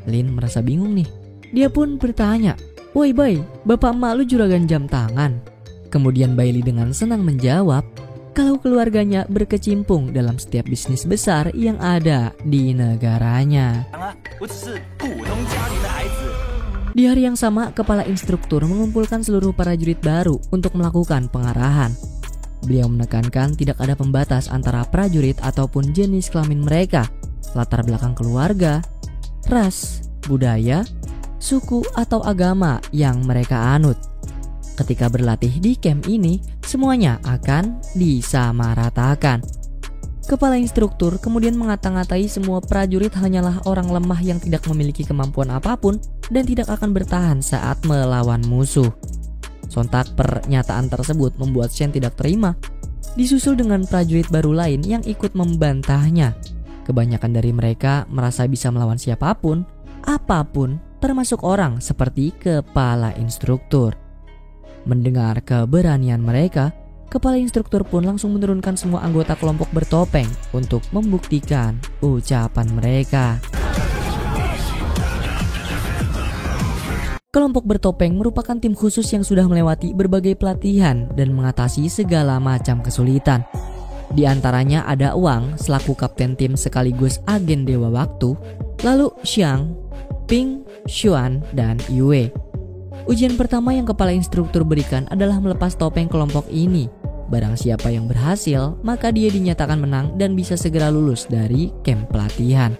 Lin merasa bingung nih. Dia pun bertanya, "Woi Bai, bapak emak lu juragan jam tangan." Kemudian Bailey dengan senang menjawab kalau keluarganya berkecimpung dalam setiap bisnis besar yang ada di negaranya. Di hari yang sama, kepala instruktur mengumpulkan seluruh prajurit baru untuk melakukan pengarahan. Beliau menekankan tidak ada pembatas antara prajurit ataupun jenis kelamin mereka, latar belakang keluarga, ras, budaya, suku atau agama yang mereka anut. Ketika berlatih di camp ini, semuanya akan disamaratakan. Kepala instruktur kemudian mengata-ngatai semua prajurit hanyalah orang lemah yang tidak memiliki kemampuan apapun dan tidak akan bertahan saat melawan musuh. Sontak pernyataan tersebut membuat Shen tidak terima, disusul dengan prajurit baru lain yang ikut membantahnya. Kebanyakan dari mereka merasa bisa melawan siapapun, apapun, termasuk orang seperti kepala instruktur. Mendengar keberanian mereka, kepala instruktur pun langsung menurunkan semua anggota kelompok bertopeng untuk membuktikan ucapan mereka. Kelompok bertopeng merupakan tim khusus yang sudah melewati berbagai pelatihan dan mengatasi segala macam kesulitan. Di antaranya ada Wang selaku kapten tim sekaligus agen Dewa Waktu, lalu Xiang, Ping, Xuan, dan Yue. Ujian pertama yang kepala instruktur berikan adalah melepas topeng kelompok ini. Barang siapa yang berhasil, maka dia dinyatakan menang dan bisa segera lulus dari camp pelatihan.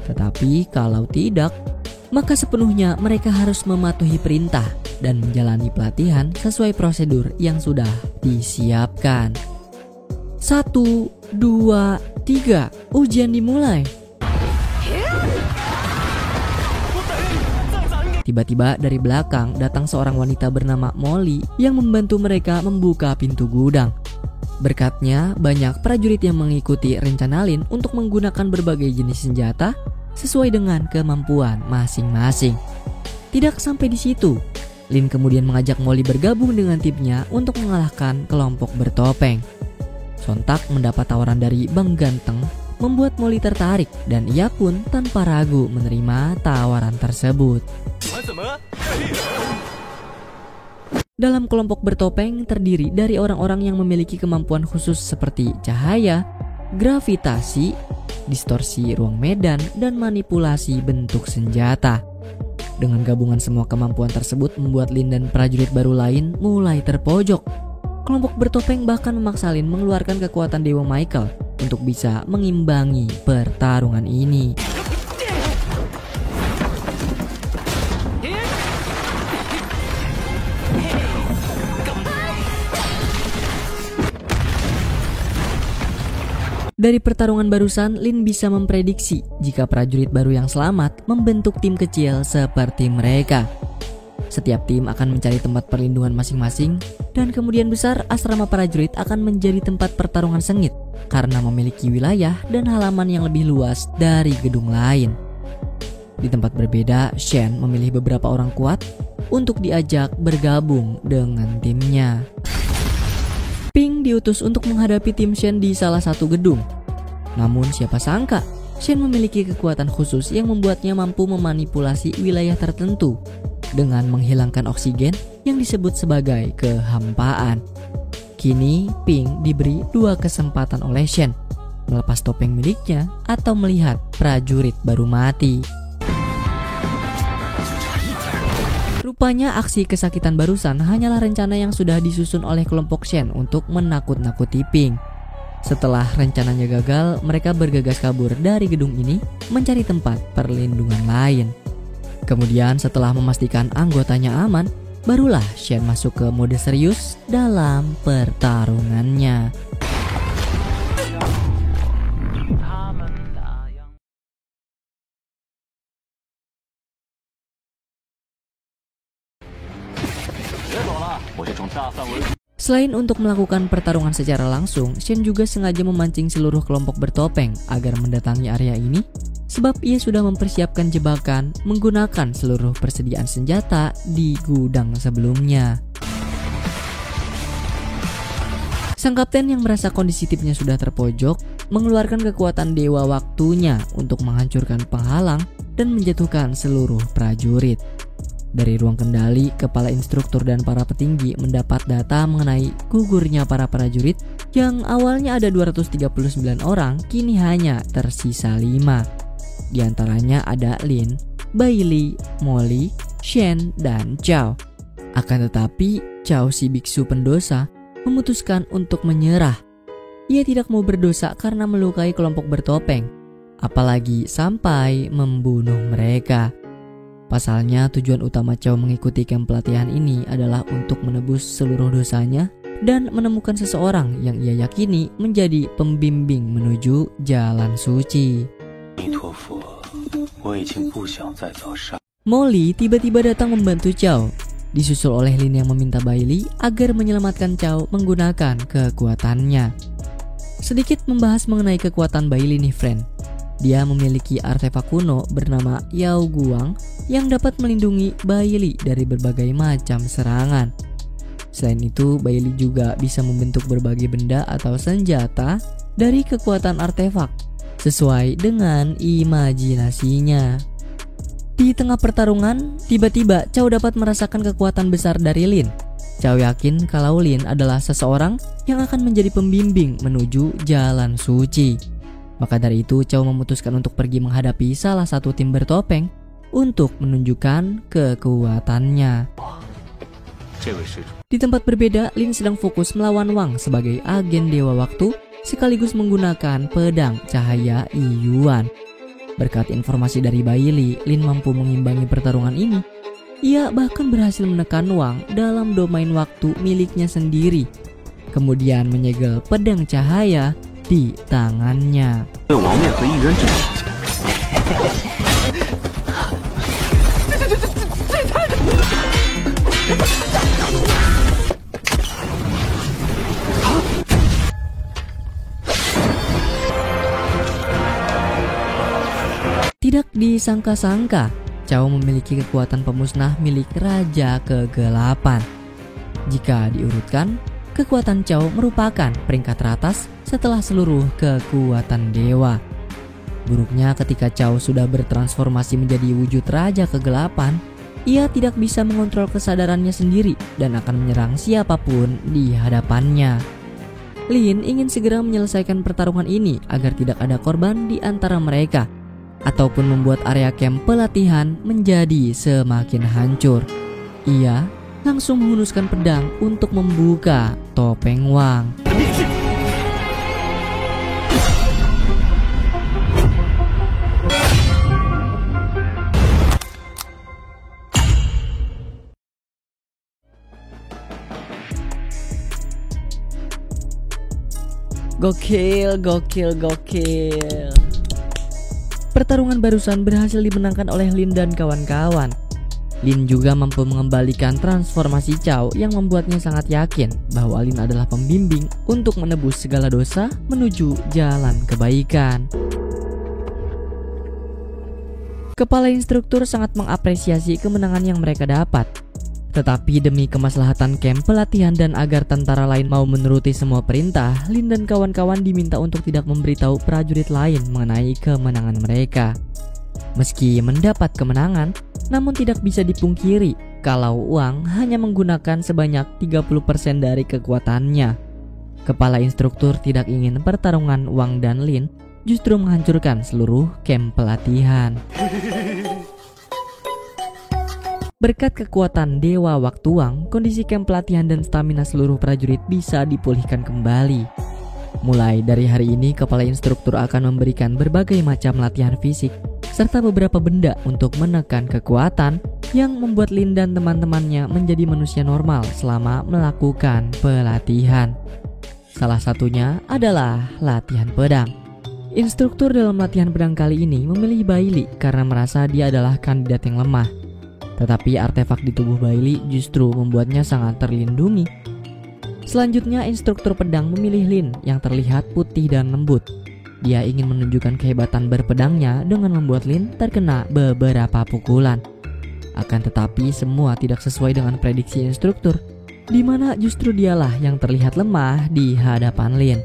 Tetapi kalau tidak, maka sepenuhnya mereka harus mematuhi perintah dan menjalani pelatihan sesuai prosedur yang sudah disiapkan. 1, 2, 3, ujian dimulai. Tiba-tiba dari belakang datang seorang wanita bernama Molly yang membantu mereka membuka pintu gudang. Berkatnya, banyak prajurit yang mengikuti rencana Lin untuk menggunakan berbagai jenis senjata sesuai dengan kemampuan masing-masing. Tidak sampai di situ, Lin kemudian mengajak Molly bergabung dengan timnya untuk mengalahkan kelompok bertopeng. Sontak mendapat tawaran dari Bang Ganteng, membuat Molly tertarik dan ia pun tanpa ragu menerima tawaran tersebut. Dalam kelompok bertopeng terdiri dari orang-orang yang memiliki kemampuan khusus seperti cahaya, gravitasi, distorsi ruang medan, dan manipulasi bentuk senjata. Dengan gabungan semua kemampuan tersebut membuat Lin dan prajurit baru lain mulai terpojok. Kelompok bertopeng bahkan memaksa Lin mengeluarkan kekuatan Dewa Michael untuk bisa mengimbangi pertarungan ini. Dari pertarungan barusan, Lin bisa memprediksi jika prajurit baru yang selamat membentuk tim kecil seperti mereka. Setiap tim akan mencari tempat perlindungan masing-masing dan kemudian besar asrama prajurit akan menjadi tempat pertarungan sengit karena memiliki wilayah dan halaman yang lebih luas dari gedung lain. Di tempat berbeda, Shen memilih beberapa orang kuat untuk diajak bergabung dengan timnya. Ping diutus untuk menghadapi tim Shen di salah satu gedung. Namun siapa sangka, Shen memiliki kekuatan khusus yang membuatnya mampu memanipulasi wilayah tertentu dengan menghilangkan oksigen yang disebut sebagai kehampaan. Kini Ping diberi 2 kesempatan oleh Shen, melepas topeng miliknya atau melihat prajurit baru mati. Rupanya aksi kesakitan barusan hanyalah rencana yang sudah disusun oleh kelompok Shen untuk menakut-nakuti Ping. Setelah rencananya gagal, mereka bergegas kabur dari gedung ini mencari tempat perlindungan lain. Kemudian setelah memastikan anggotanya aman, barulah Shen masuk ke mode serius dalam pertarungannya. Selain untuk melakukan pertarungan secara langsung, Shen juga sengaja memancing seluruh kelompok bertopeng agar mendatangi area ini, sebab ia sudah mempersiapkan jebakan menggunakan seluruh persediaan senjata di gudang sebelumnya. Sang kapten yang merasa kondisi timnya sudah terpojok, mengeluarkan kekuatan Dewa Waktunya untuk menghancurkan penghalang dan menjatuhkan seluruh prajurit. Dari ruang kendali, kepala instruktur dan para petinggi mendapat data mengenai gugurnya para prajurit yang awalnya ada 239 orang, kini hanya tersisa 5. Di antaranya ada Lin, Bailey, Molly, Shen, dan Chow. Akan tetapi, Chow si biksu pendosa memutuskan untuk menyerah. Ia tidak mau berdosa karena melukai kelompok bertopeng, apalagi sampai membunuh mereka. Pasalnya, tujuan utama Chow mengikuti camp pelatihan ini adalah untuk menebus seluruh dosanya dan menemukan seseorang yang ia yakini menjadi pembimbing menuju jalan suci. Molly tiba-tiba datang membantu Chow, disusul oleh Lin yang meminta Bailey agar menyelamatkan Chow menggunakan kekuatannya. Sedikit membahas mengenai kekuatan Bailey nih friend. Dia memiliki artefak kuno bernama Yao Guang yang dapat melindungi Bailey dari berbagai macam serangan. Selain itu, Bailey juga bisa membentuk berbagai benda atau senjata dari kekuatan artefak sesuai dengan imajinasinya. Di tengah pertarungan, tiba-tiba Chow dapat merasakan kekuatan besar dari Lin. Chow yakin kalau Lin adalah seseorang yang akan menjadi pembimbing menuju jalan suci. Maka dari itu, Chow memutuskan untuk pergi menghadapi salah satu tim bertopeng untuk menunjukkan kekuatannya. Di tempat berbeda, Lin sedang fokus melawan Wang sebagai agen Dewa Waktu sekaligus menggunakan pedang cahaya Yuan. Berkat informasi dari Bailey, Lin mampu mengimbangi pertarungan ini. Ia bahkan berhasil menekan Wang dalam domain waktu miliknya sendiri, kemudian menyegel pedang cahaya di tangannya. Tidak disangka-sangka, Chow memiliki kekuatan pemusnah milik Raja Kegelapan. Jika diurutkan, kekuatan Chow merupakan peringkat teratas setelah seluruh kekuatan dewa. Buruknya ketika Chow sudah bertransformasi menjadi wujud Raja Kegelapan, ia tidak bisa mengontrol kesadarannya sendiri dan akan menyerang siapapun di hadapannya. Lin ingin segera menyelesaikan pertarungan ini agar tidak ada korban di antara mereka, ataupun membuat area camp pelatihan menjadi semakin hancur. Ia langsung menghunuskan pedang untuk membuka topeng Wang. Gokil. Pertarungan barusan berhasil dimenangkan oleh Lin dan kawan-kawan. Lin juga mampu mengembalikan transformasi Chow yang membuatnya sangat yakin bahwa Lin adalah pembimbing untuk menebus segala dosa menuju jalan kebaikan. Kepala instruktur sangat mengapresiasi kemenangan yang mereka dapat. Tetapi demi kemaslahatan camp pelatihan dan agar tentara lain mau menuruti semua perintah, Lin dan kawan-kawan diminta untuk tidak memberitahu prajurit lain mengenai kemenangan mereka. Meski mendapat kemenangan, namun tidak bisa dipungkiri kalau Wang hanya menggunakan sebanyak 30% dari kekuatannya. Kepala instruktur tidak ingin pertarungan Wang dan Lin justru menghancurkan seluruh camp pelatihan. Berkat kekuatan Dewa Waktu Wang, kondisi camp pelatihan dan stamina seluruh prajurit bisa dipulihkan kembali. Mulai dari hari ini, kepala instruktur akan memberikan berbagai macam latihan fisik serta beberapa benda untuk menekan kekuatan yang membuat Lin dan teman-temannya menjadi manusia normal selama melakukan pelatihan. Salah satunya adalah latihan pedang. Instruktur dalam latihan pedang kali ini memilih Bailey karena merasa dia adalah kandidat yang lemah. Tetapi artefak di tubuh Bailey justru membuatnya sangat terlindungi. Selanjutnya, instruktur pedang memilih Lin yang terlihat putih dan lembut. Dia ingin menunjukkan kehebatan berpedangnya dengan membuat Lin terkena beberapa pukulan. Akan tetapi semua tidak sesuai dengan prediksi instruktur, di mana justru dialah yang terlihat lemah di hadapan Lin.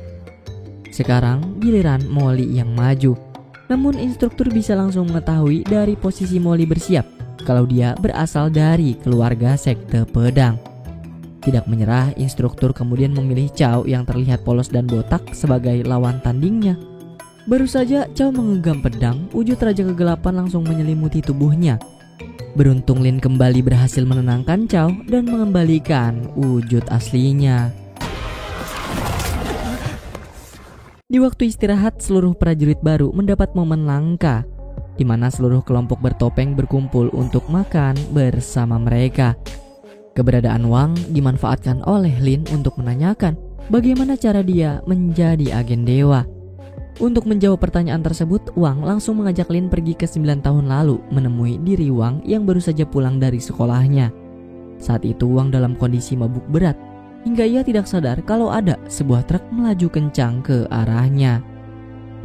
Sekarang giliran Molly yang maju. Namun instruktur bisa langsung mengetahui dari posisi Molly bersiap kalau dia berasal dari keluarga sekte pedang. Tidak menyerah, instruktur kemudian memilih Cao yang terlihat polos dan botak sebagai lawan tandingnya. Baru saja Cao menggenggam pedang, wujud Raja Kegelapan langsung menyelimuti tubuhnya. Beruntung Lin kembali berhasil menenangkan Cao dan mengembalikan wujud aslinya. Di waktu istirahat, seluruh prajurit baru mendapat momen langka, di mana seluruh kelompok bertopeng berkumpul untuk makan bersama mereka. Keberadaan Wang dimanfaatkan oleh Lin untuk menanyakan bagaimana cara dia menjadi agen dewa. Untuk menjawab pertanyaan tersebut, Wang langsung mengajak Lin pergi ke 9 tahun lalu menemui diri Wang yang baru saja pulang dari sekolahnya. Saat itu Wang dalam kondisi mabuk berat, hingga ia tidak sadar kalau ada sebuah truk melaju kencang ke arahnya.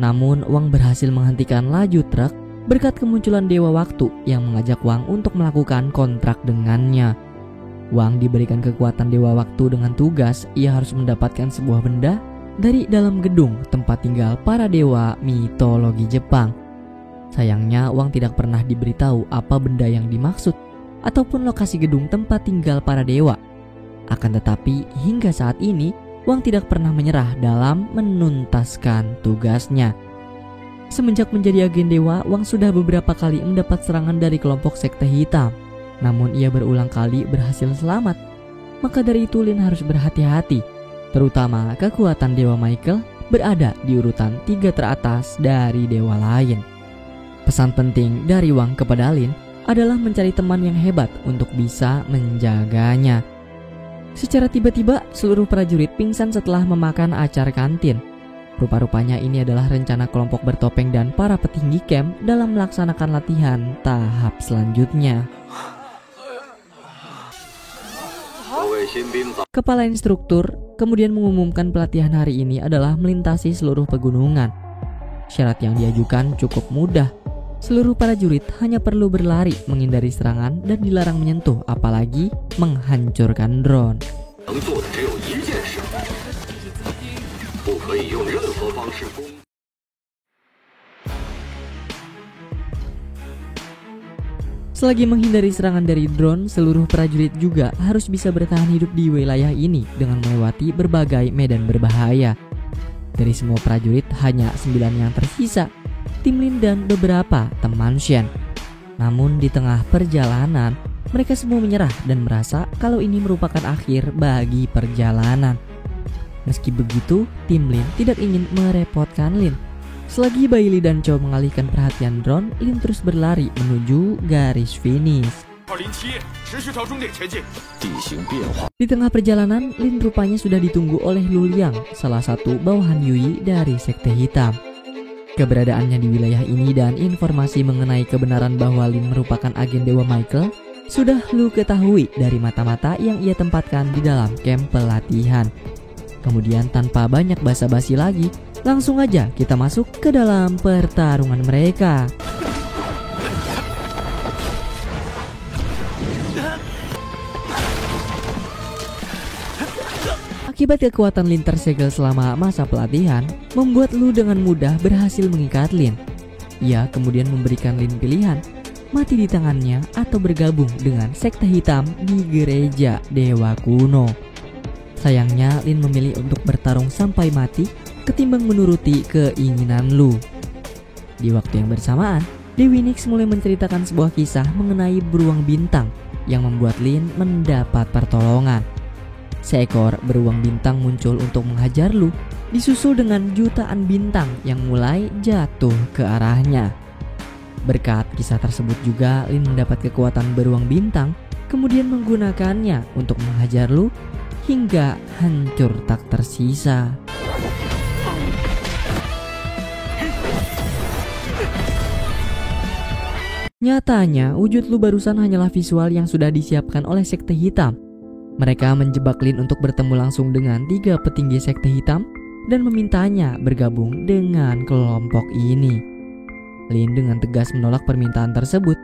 Namun Wang berhasil menghentikan laju truk berkat kemunculan Dewa Waktu yang mengajak Wang untuk melakukan kontrak dengannya. Wang diberikan kekuatan Dewa Waktu dengan tugas ia harus mendapatkan sebuah benda dari dalam gedung tempat tinggal para dewa mitologi Jepang. Sayangnya Wang tidak pernah diberitahu apa benda yang dimaksud ataupun lokasi gedung tempat tinggal para dewa. Akan tetapi hingga saat ini Wang tidak pernah menyerah dalam menuntaskan tugasnya. Semenjak menjadi agen dewa, Wang sudah beberapa kali mendapat serangan dari kelompok sekte hitam. Namun ia berulang kali berhasil selamat. Maka dari itu Lin harus berhati-hati, terutama kekuatan Dewa Michael berada di urutan 3 teratas dari dewa lain. Pesan penting dari Wang kepada Lin adalah mencari teman yang hebat untuk bisa menjaganya. Secara tiba-tiba seluruh prajurit pingsan setelah memakan acar kantin. Rupa-rupanya ini adalah rencana kelompok bertopeng dan para petinggi camp dalam melaksanakan latihan tahap selanjutnya. Kepala instruktur kemudian mengumumkan pelatihan hari ini adalah melintasi seluruh pegunungan. Syarat yang diajukan cukup mudah. Seluruh prajurit hanya perlu berlari menghindari serangan dan dilarang menyentuh apalagi menghancurkan drone. Selagi menghindari serangan dari drone, seluruh prajurit juga harus bisa bertahan hidup di wilayah ini dengan melewati berbagai medan berbahaya. Dari semua prajurit hanya 9 yang tersisa, Tim Lin dan beberapa teman Shen. Namun di tengah perjalanan, mereka semua menyerah dan merasa kalau ini merupakan akhir bagi perjalanan. Meski begitu, Tim Lin tidak ingin merepotkan Lin. Selagi Bai Li dan Chou mengalihkan perhatian drone, Lin terus berlari menuju garis finish. Di tengah perjalanan, Lin rupanya sudah ditunggu oleh Lu Liang, salah satu bawahan Yui dari Sekte Hitam. Keberadaannya di wilayah ini dan informasi mengenai kebenaran bahwa Lin merupakan agen Dewa Michael sudah Lu ketahui dari mata-mata yang ia tempatkan di dalam camp pelatihan. Kemudian tanpa banyak basa-basi lagi, langsung aja kita masuk ke dalam pertarungan mereka. Akibat kekuatan Lin tersegel selama masa pelatihan, membuat Lu dengan mudah berhasil mengikat Lin. Ia kemudian memberikan Lin pilihan, mati di tangannya atau bergabung dengan Sekte Hitam di gereja Dewa Kuno. Sayangnya Lin memilih untuk bertarung sampai mati ketimbang menuruti keinginan Lu. Di waktu yang bersamaan, Dewi Nix mulai menceritakan sebuah kisah mengenai beruang bintang yang membuat Lin mendapat pertolongan. Seekor beruang bintang muncul untuk menghajar Lu, disusul dengan jutaan bintang yang mulai jatuh ke arahnya. Berkat kisah tersebut juga Lin mendapat kekuatan beruang bintang, kemudian menggunakannya untuk menghajar Lu hingga hancur tak tersisa. Nyatanya, wujud Lu barusan hanyalah visual yang sudah disiapkan oleh Sekte Hitam. Mereka menjebak Lin untuk bertemu langsung dengan 3 petinggi Sekte Hitam dan memintanya bergabung dengan kelompok ini. Lin dengan tegas menolak permintaan tersebut.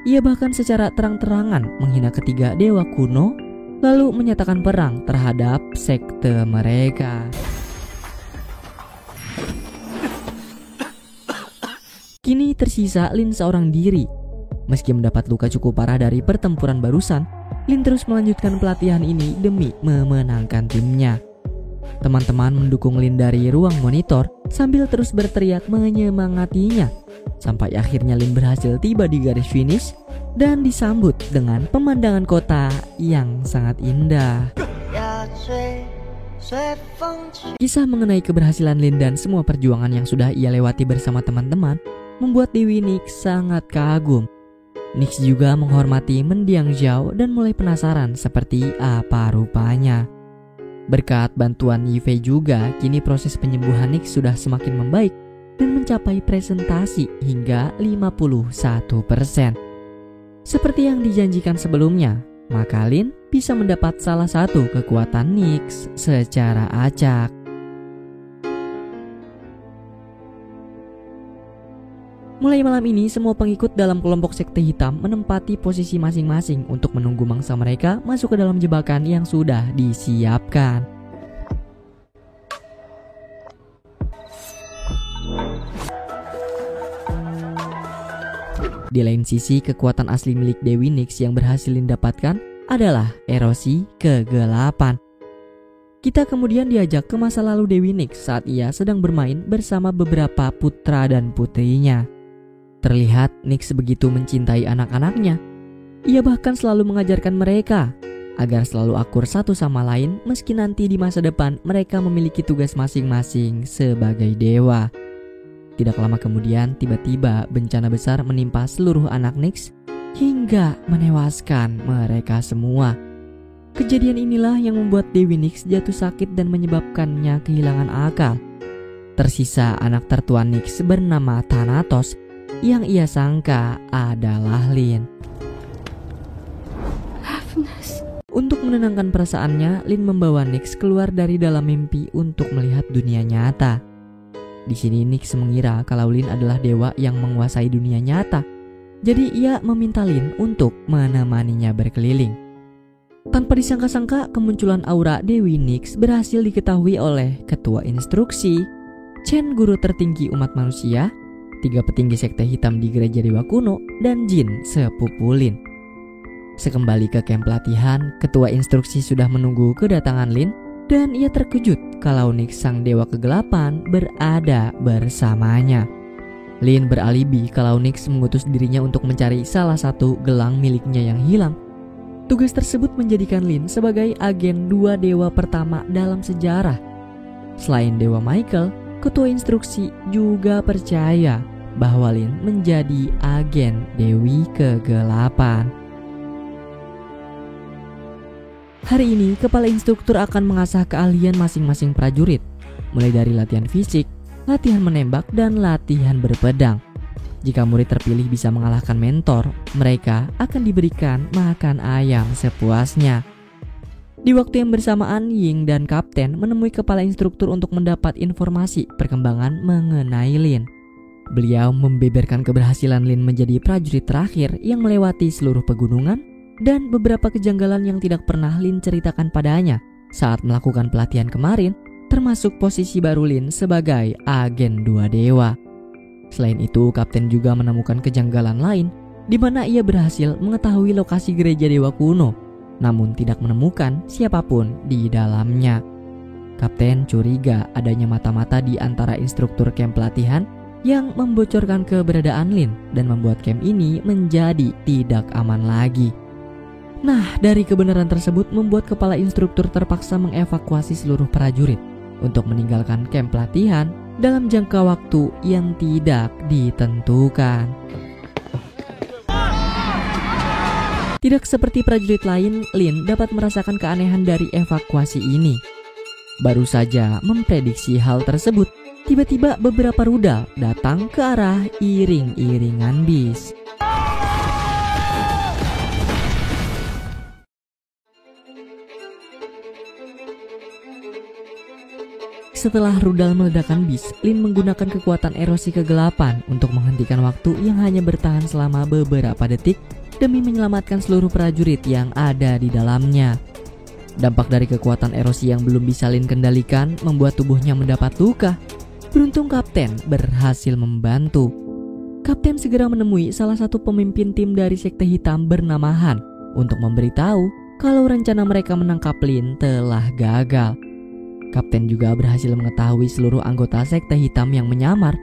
Ia bahkan secara terang-terangan menghina ketiga dewa kuno, lalu menyatakan perang terhadap sekte mereka. Kini tersisa Lin seorang diri. Meski mendapat luka cukup parah dari pertempuran barusan, Lin terus melanjutkan pelatihan ini demi memenangkan timnya. Teman-teman mendukung Lin dari ruang monitor sambil terus berteriak menyemangatinya. Sampai akhirnya Lin berhasil tiba di garis finish dan disambut dengan pemandangan kota yang sangat indah. Kisah mengenai keberhasilan Lin dan semua perjuangan yang sudah ia lewati bersama teman-teman membuat Dewi Nix sangat kagum. Nix juga menghormati mendiang Zhao dan mulai penasaran seperti apa rupanya. Berkat bantuan Yifei juga, kini proses penyembuhan Nix sudah semakin membaik dan mencapai presentasi hingga 51%. Seperti yang dijanjikan sebelumnya, maka Lin bisa mendapat salah satu kekuatan Nix secara acak. Mulai malam ini, semua pengikut dalam kelompok sekte hitam menempati posisi masing-masing untuk menunggu mangsa mereka masuk ke dalam jebakan yang sudah disiapkan. Di lain sisi, kekuatan asli milik Dewi Nix yang berhasil didapatkan adalah erosi kegelapan. Kita kemudian diajak ke masa lalu Dewi Nix saat ia sedang bermain bersama beberapa putra dan putrinya. Terlihat Nix begitu mencintai anak-anaknya. Ia bahkan selalu mengajarkan mereka agar selalu akur satu sama lain meski nanti di masa depan mereka memiliki tugas masing-masing sebagai dewa. Tidak lama kemudian tiba-tiba bencana besar menimpa seluruh anak Nix hingga menewaskan mereka semua. Kejadian inilah yang membuat Dewi Nix jatuh sakit dan menyebabkannya kehilangan akal. Tersisa anak tertua Nix bernama Thanatos yang ia sangka adalah Lin. Untuk menenangkan perasaannya, Lin membawa Nix keluar dari dalam mimpi untuk melihat dunia nyata. Di sini Nix mengira kalau Lin adalah dewa yang menguasai dunia nyata. Jadi ia meminta Lin untuk menemaninya berkeliling. Tanpa disangka-sangka, kemunculan aura Dewi Nix berhasil diketahui oleh ketua instruksi, Chen guru tertinggi umat manusia, 3 petinggi sekte hitam di gereja dewa kuno, dan Jin sepupu Lin. Sekembali ke camp pelatihan, ketua instruksi sudah menunggu kedatangan Lin dan ia terkejut kalau Nix sang dewa kegelapan berada bersamanya. Lin beralibi kalau Nix mengutus dirinya untuk mencari salah satu gelang miliknya yang hilang. Tugas tersebut menjadikan Lin sebagai agen 2 dewa pertama dalam sejarah. Selain Dewa Michael, ketua instruksi juga percaya bahwa Lin menjadi agen Dewi Kegelapan. Hari ini, kepala instruktur akan mengasah keahlian masing-masing prajurit, mulai dari latihan fisik, latihan menembak, dan latihan berpedang. Jika murid terpilih bisa mengalahkan mentor, mereka akan diberikan makan ayam sepuasnya. Di waktu yang bersamaan, Ying dan Kapten menemui kepala instruktur untuk mendapat informasi perkembangan mengenai Lin. Beliau membeberkan keberhasilan Lin menjadi prajurit terakhir yang melewati seluruh pegunungan dan beberapa kejanggalan yang tidak pernah Lin ceritakan padanya saat melakukan pelatihan kemarin, termasuk posisi baru Lin sebagai agen 2 dewa. Selain itu, Kapten juga menemukan kejanggalan lain di mana ia berhasil mengetahui lokasi gereja dewa kuno, namun tidak menemukan siapapun di dalamnya. Kapten curiga adanya mata-mata di antara instruktur camp pelatihan yang membocorkan keberadaan Lin dan membuat camp ini menjadi tidak aman lagi. Nah, dari kebenaran tersebut membuat kepala instruktur terpaksa mengevakuasi seluruh prajurit untuk meninggalkan camp pelatihan dalam jangka waktu yang tidak ditentukan. Tidak seperti prajurit lain, Lin dapat merasakan keanehan dari evakuasi ini. Baru saja memprediksi hal tersebut, tiba-tiba beberapa rudal datang ke arah iring-iringan bis. Setelah rudal meledakkan bis, Lin menggunakan kekuatan erosi kegelapan untuk menghentikan waktu yang hanya bertahan selama beberapa detik demi menyelamatkan seluruh prajurit yang ada di dalamnya. Dampak dari kekuatan erosi yang belum bisa Lin kendalikan membuat tubuhnya mendapat luka. Beruntung Kapten berhasil membantu. Kapten segera menemui salah satu pemimpin tim dari sekte hitam bernama Han untuk memberitahu kalau rencana mereka menangkap Lin telah gagal. Kapten juga berhasil mengetahui seluruh anggota sekte hitam yang menyamar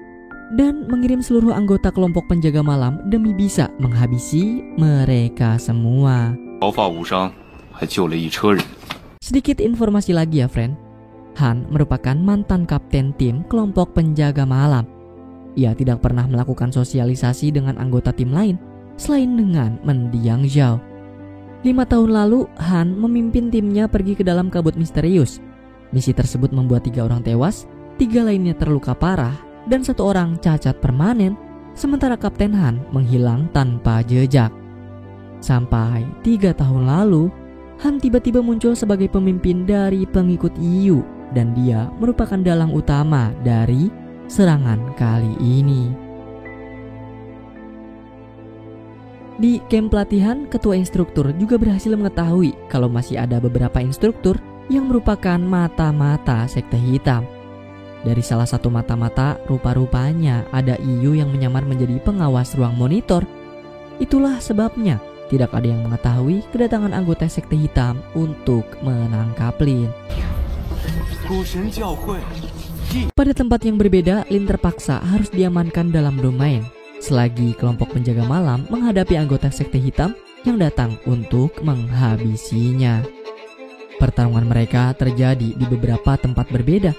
dan mengirim seluruh anggota kelompok penjaga malam demi bisa menghabisi mereka semua. Sedikit informasi lagi ya friend. Han merupakan mantan kapten tim kelompok penjaga malam. Ia tidak pernah melakukan sosialisasi dengan anggota tim lain selain dengan mendiang Zhao. 5 tahun lalu, Han memimpin timnya pergi ke dalam kabut misterius. Misi tersebut membuat 3 orang tewas, 3 lainnya terluka parah, dan 1 orang cacat permanen, sementara Kapten Han menghilang tanpa jejak. Sampai 3 tahun lalu, Han tiba-tiba muncul sebagai pemimpin dari pengikut Yu, dan dia merupakan dalang utama dari serangan kali ini. Di camp pelatihan, ketua instruktur juga berhasil mengetahui kalau masih ada beberapa instruktur yang merupakan mata-mata sekte hitam. Dari salah satu mata-mata, rupa-rupanya ada Yu yang menyamar menjadi pengawas ruang monitor. Itulah sebabnya tidak ada yang mengetahui kedatangan anggota sekte hitam untuk menangkap Lin. Pada tempat yang berbeda, Lin terpaksa harus diamankan dalam domain selagi kelompok penjaga malam menghadapi anggota sekte hitam yang datang untuk menghabisinya. Pertarungan mereka terjadi di beberapa tempat berbeda,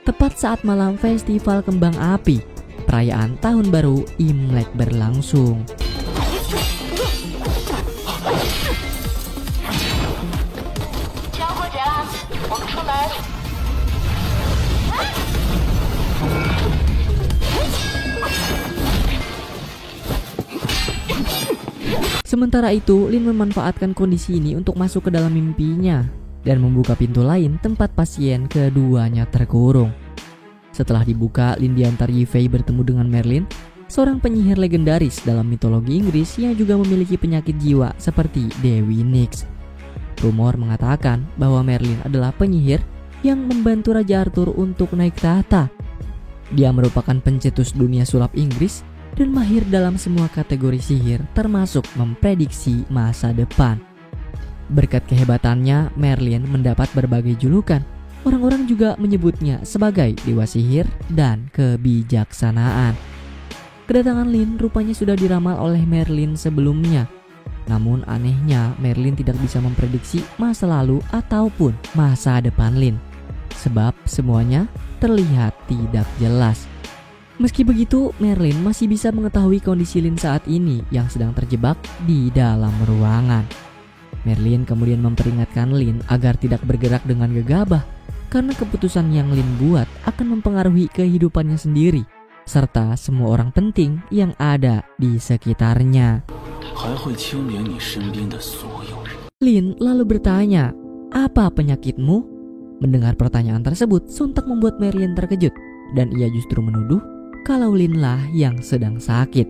tepat saat malam festival kembang api, perayaan tahun baru Imlek berlangsung. Sementara itu, Lin memanfaatkan kondisi ini untuk masuk ke dalam mimpinya dan membuka pintu lain tempat pasien keduanya terkurung. Setelah dibuka, Lin diantar Yifei bertemu dengan Merlin, seorang penyihir legendaris dalam mitologi Inggris yang juga memiliki penyakit jiwa seperti Dewi Nix. Rumor mengatakan bahwa Merlin adalah penyihir yang membantu Raja Arthur untuk naik tahta. Dia merupakan pencetus dunia sulap Inggris dan mahir dalam semua kategori sihir termasuk memprediksi masa depan. Berkat kehebatannya, Merlin mendapat berbagai julukan. Orang-orang juga menyebutnya sebagai dewa sihir dan kebijaksanaan. Kedatangan Lin rupanya sudah diramal oleh Merlin sebelumnya. Namun anehnya, Merlin tidak bisa memprediksi masa lalu ataupun masa depan Lin, sebab semuanya terlihat tidak jelas. Meski begitu, Merlin masih bisa mengetahui kondisi Lin saat ini yang sedang terjebak di dalam ruangan. Merlin kemudian memperingatkan Lin agar tidak bergerak dengan gegabah karena keputusan yang Lin buat akan mempengaruhi kehidupannya sendiri serta semua orang penting yang ada di sekitarnya. Lin lalu bertanya, "Apa penyakitmu?" Mendengar pertanyaan tersebut sontak membuat Merlin terkejut dan ia justru menuduh kalau Lin lah yang sedang sakit.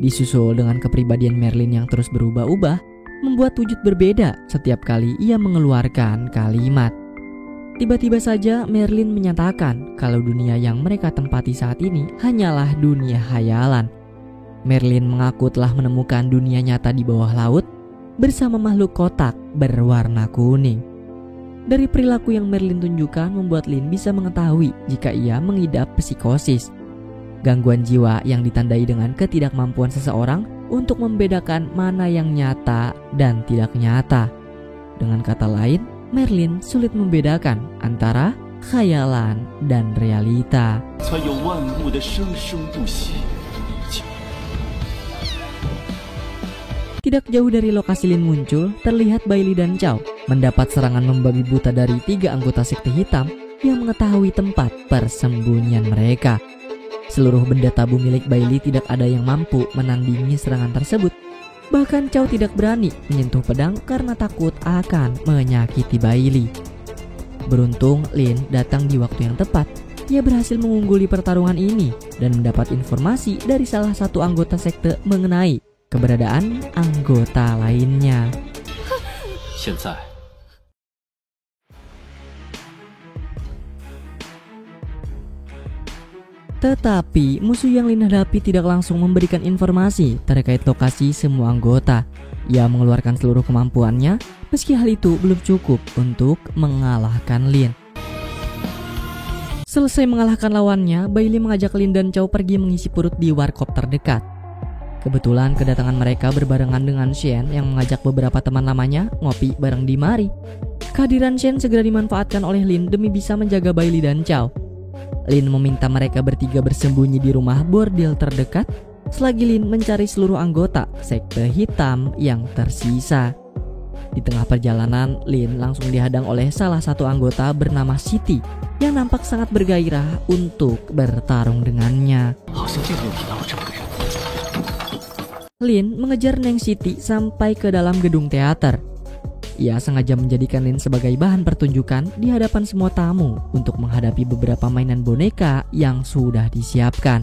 Disusul dengan kepribadian Merlin yang terus berubah-ubah, membuat wujud berbeda setiap kali ia mengeluarkan kalimat. Tiba-tiba saja Merlin menyatakan kalau dunia yang mereka tempati saat ini hanyalah dunia hayalan. Merlin mengaku telah menemukan dunia nyata di bawah laut bersama makhluk kotak berwarna kuning. Dari perilaku yang Merlin tunjukkan membuat Lin bisa mengetahui jika ia mengidap psikosis, gangguan jiwa yang ditandai dengan ketidakmampuan seseorang untuk membedakan mana yang nyata dan tidak nyata. Dengan kata lain, Merlin sulit membedakan antara khayalan dan realita. Tidak jauh dari lokasi Lin muncul, terlihat Bailey dan Chow mendapat serangan membabi buta dari 3 anggota sekte hitam yang mengetahui tempat persembunyian mereka. Seluruh benda tabu milik Bailey tidak ada yang mampu menandingi serangan tersebut. Bahkan Chow tidak berani menyentuh pedang karena takut akan menyakiti Bailey. Beruntung Lin datang di waktu yang tepat. Ia berhasil mengungguli pertarungan ini dan mendapat informasi dari salah satu anggota sekte mengenai keberadaan anggota lainnya. Tetapi musuh yang Lin hadapi tidak langsung memberikan informasi terkait lokasi semua anggota. Ia mengeluarkan seluruh kemampuannya, meski hal itu belum cukup untuk mengalahkan Lin. Selesai mengalahkan lawannya, Bailey mengajak Lin dan Chow pergi mengisi perut di warkop terdekat. Kebetulan kedatangan mereka berbarengan dengan Shen yang mengajak beberapa teman lamanya ngopi bareng di mari. Kehadiran Shen segera dimanfaatkan oleh Lin demi bisa menjaga Bailey dan Chow. Lin meminta mereka bertiga bersembunyi di rumah bordil terdekat selagi Lin mencari seluruh anggota sekte hitam yang tersisa. Di tengah perjalanan, Lin langsung dihadang oleh salah satu anggota bernama Siti yang nampak sangat bergairah untuk bertarung dengannya. Lin mengejar Neng Siti sampai ke dalam gedung teater. Ia sengaja menjadikan Lin sebagai bahan pertunjukan di hadapan semua tamu untuk menghadapi beberapa mainan boneka yang sudah disiapkan.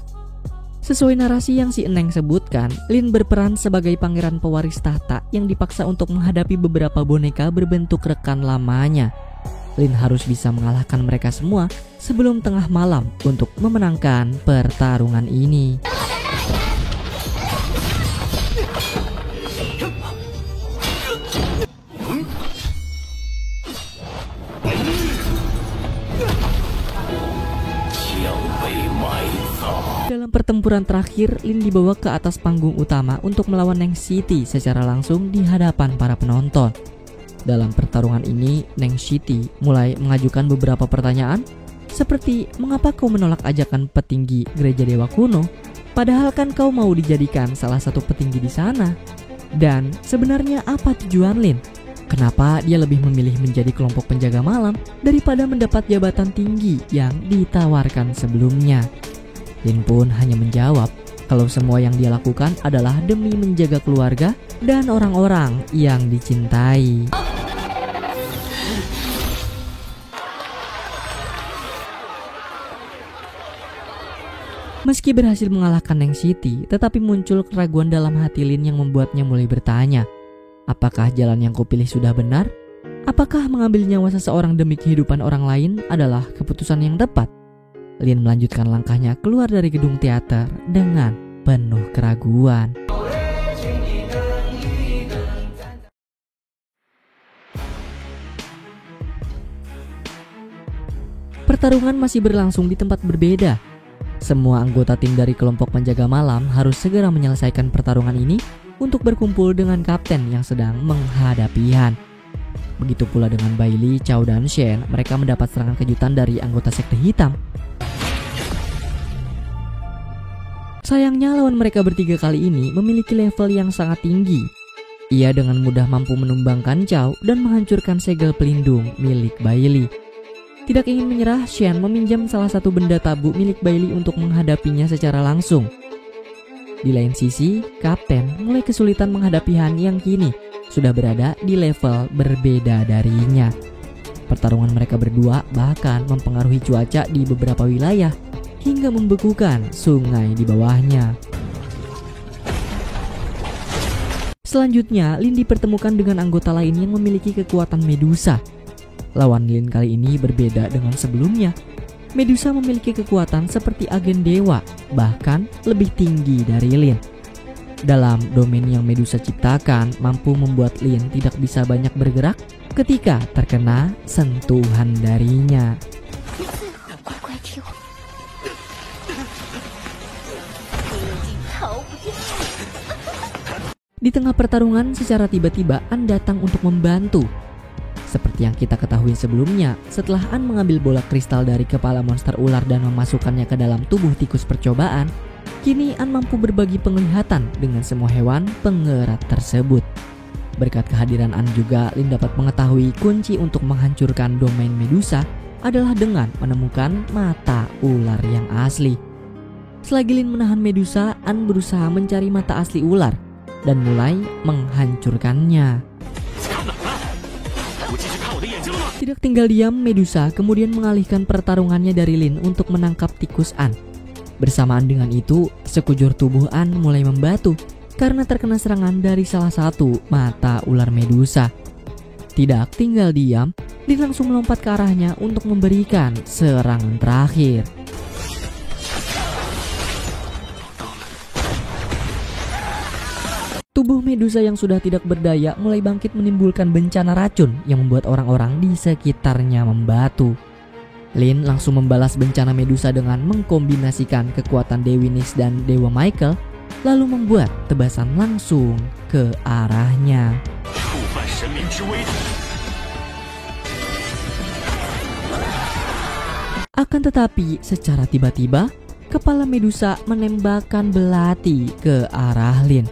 Sesuai narasi yang si Neng sebutkan, Lin berperan sebagai pangeran pewaris tahta yang dipaksa untuk menghadapi beberapa boneka berbentuk rekan lamanya. Lin harus bisa mengalahkan mereka semua sebelum tengah malam untuk memenangkan pertarungan ini. Dalam pertempuran terakhir, Lin dibawa ke atas panggung utama untuk melawan Neng Siti secara langsung di hadapan para penonton. Dalam pertarungan ini, Neng Siti mulai mengajukan beberapa pertanyaan seperti mengapa kau menolak ajakan petinggi gereja dewa kuno, padahal kan kau mau dijadikan salah satu petinggi di sana. Dan sebenarnya apa tujuan Lin? Kenapa dia lebih memilih menjadi kelompok penjaga malam daripada mendapat jabatan tinggi yang ditawarkan sebelumnya? Lin pun hanya menjawab kalau semua yang dia lakukan adalah demi menjaga keluarga dan orang-orang yang dicintai. Meski berhasil mengalahkan Neng Siti, tetapi muncul keraguan dalam hati Lin yang membuatnya mulai bertanya, apakah jalan yang kupilih sudah benar? Apakah mengambil nyawa seseorang demi kehidupan orang lain adalah keputusan yang tepat? Lin melanjutkan langkahnya keluar dari gedung teater dengan penuh keraguan. Pertarungan masih berlangsung di tempat berbeda. Semua anggota tim dari kelompok penjaga malam harus segera menyelesaikan pertarungan ini untuk berkumpul dengan kapten yang sedang menghadapi Han. Begitu pula dengan Bailey, Chow, dan Shen, mereka mendapat serangan kejutan dari anggota sekte hitam. Sayangnya lawan mereka bertiga kali ini memiliki level yang sangat tinggi. Ia dengan mudah mampu menumbangkan Chow dan menghancurkan segel pelindung milik Bailey. Tidak ingin menyerah, Shen meminjam salah satu benda tabu milik Bailey untuk menghadapinya secara langsung. Di lain sisi, Kapten mulai kesulitan menghadapi Han yang kini sudah berada di level berbeda darinya. Pertarungan mereka berdua bahkan mempengaruhi cuaca di beberapa wilayah hingga membekukan sungai di bawahnya. Selanjutnya, Lin dipertemukan dengan anggota lain yang memiliki kekuatan Medusa. Lawan Lin kali ini berbeda dengan sebelumnya. Medusa memiliki kekuatan seperti agen dewa, bahkan lebih tinggi dari Lin. Dalam domain yang Medusa ciptakan, mampu membuat Lin tidak bisa banyak bergerak ketika terkena sentuhan darinya. Di tengah pertarungan, secara tiba-tiba An datang untuk membantu. Seperti yang kita ketahui sebelumnya, setelah An mengambil bola kristal dari kepala monster ular dan memasukkannya ke dalam tubuh tikus percobaan, kini An mampu berbagi penglihatan dengan semua hewan pengerat tersebut. Berkat kehadiran An juga, Lin dapat mengetahui kunci untuk menghancurkan domain Medusa adalah dengan menemukan mata ular yang asli. Selagi Lin menahan Medusa, An berusaha mencari mata asli ular dan mulai menghancurkannya. Tidak tinggal diam, Medusa kemudian mengalihkan pertarungannya dari Lin untuk menangkap tikus An. Bersamaan dengan itu, sekujur tubuh An mulai membatu karena terkena serangan dari salah satu mata ular Medusa. Tidak tinggal diam, Lin langsung melompat ke arahnya untuk memberikan serangan terakhir. Tubuh Medusa yang sudah tidak berdaya mulai bangkit menimbulkan bencana racun yang membuat orang-orang di sekitarnya membatu. Lin langsung membalas bencana Medusa dengan mengkombinasikan kekuatan Dewi Nyx dan Dewa Michael, lalu membuat tebasan langsung ke arahnya. Akan tetapi secara tiba-tiba kepala Medusa menembakkan belati ke arah Lin.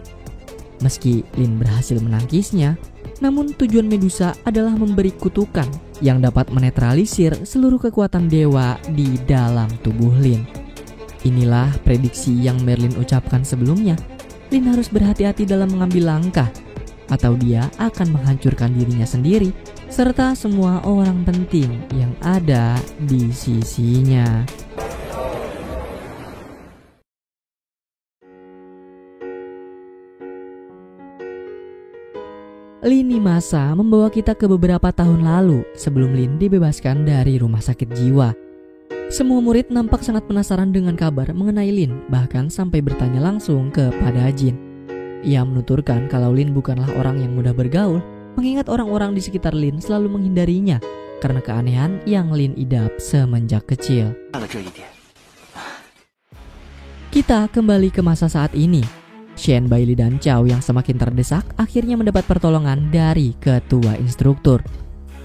Meski Lin berhasil menangkisnya, namun tujuan Medusa adalah memberi kutukan yang dapat menetralisir seluruh kekuatan dewa di dalam tubuh Lin. Inilah prediksi yang Merlin ucapkan sebelumnya. Lin harus berhati-hati dalam mengambil langkah, atau dia akan menghancurkan dirinya sendiri serta semua orang penting yang ada di sisinya. Lini masa membawa kita ke beberapa tahun lalu sebelum Lin dibebaskan dari rumah sakit jiwa. Semua murid nampak sangat penasaran dengan kabar mengenai Lin, bahkan sampai bertanya langsung kepada Jin. Ia menuturkan kalau Lin bukanlah orang yang mudah bergaul, mengingat orang-orang di sekitar Lin selalu menghindarinya karena keanehan yang Lin idap semenjak kecil. Kita kembali ke masa saat ini. Shen, Bailey, dan Chow yang semakin terdesak akhirnya mendapat pertolongan dari ketua instruktur.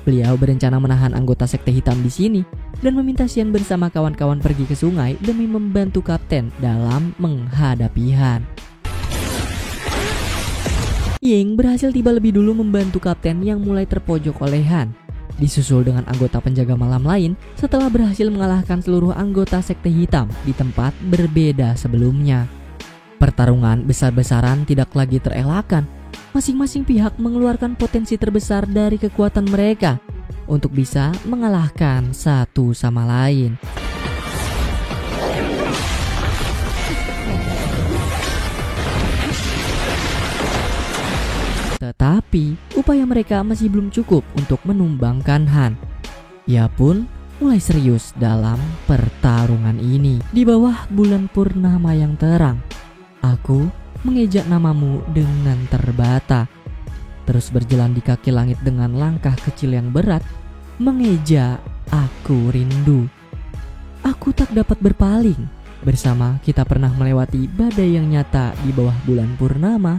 Beliau berencana menahan anggota sekte hitam di sini dan meminta Shen bersama kawan-kawan pergi ke sungai demi membantu kapten dalam menghadapi Han. Ying berhasil tiba lebih dulu membantu kapten yang mulai terpojok oleh Han, disusul dengan anggota penjaga malam lain setelah berhasil mengalahkan seluruh anggota sekte hitam di tempat berbeda sebelumnya. Pertarungan besar-besaran tidak lagi terelakkan. Masing-masing pihak mengeluarkan potensi terbesar dari kekuatan mereka untuk bisa mengalahkan satu sama lain. Tetapi upaya mereka masih belum cukup untuk menumbangkan Han. Ia pun mulai serius dalam pertarungan ini. Di bawah bulan purnama yang terang, aku mengejak namamu dengan terbata. Terus berjalan di kaki langit dengan langkah kecil yang berat, mengeja aku rindu. Aku tak dapat berpaling. Bersama kita pernah melewati badai yang nyata di bawah bulan purnama,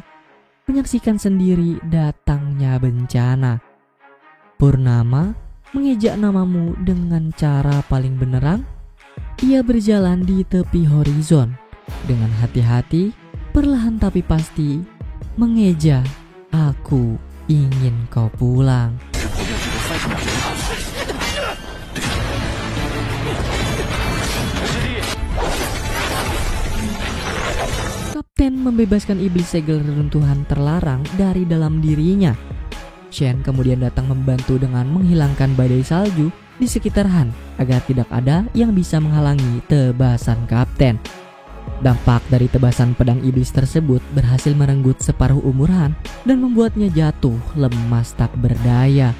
menyaksikan sendiri datangnya bencana. Purnama mengejak namamu dengan cara paling benerang. Ia berjalan di tepi horizon dengan hati-hati, perlahan tapi pasti, mengeja, aku ingin kau pulang. Kapten membebaskan iblis segel reruntuhan terlarang dari dalam dirinya. Shen kemudian datang membantu dengan menghilangkan badai salju di sekitar Han agar tidak ada yang bisa menghalangi tebasan kapten. Dampak dari tebasan pedang iblis tersebut berhasil merenggut separuh umur Han dan membuatnya jatuh lemas tak berdaya.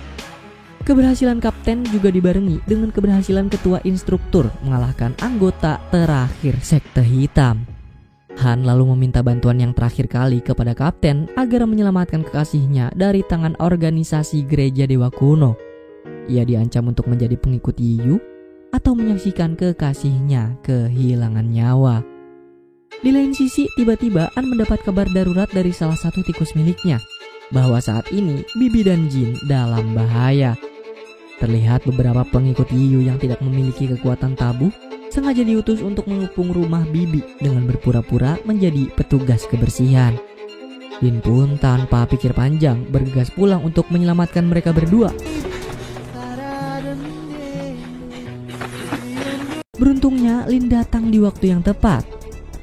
Keberhasilan kapten juga dibarengi dengan keberhasilan ketua instruktur mengalahkan anggota terakhir sekte hitam. Han lalu meminta bantuan yang terakhir kali kepada kapten agar menyelamatkan kekasihnya dari tangan organisasi gereja dewa kuno. Ia diancam untuk menjadi pengikut Yiyu atau menyaksikan kekasihnya kehilangan nyawa. Di lain sisi, tiba-tiba An mendapat kabar darurat dari salah satu tikus miliknya bahwa saat ini Bibi dan Jin dalam bahaya. Terlihat beberapa pengikut Yiyu yang tidak memiliki kekuatan tabuh sengaja diutus untuk mengepung rumah Bibi dengan berpura-pura menjadi petugas kebersihan. Lin pun tanpa pikir panjang bergegas pulang untuk menyelamatkan mereka berdua. Beruntungnya Lin datang di waktu yang tepat.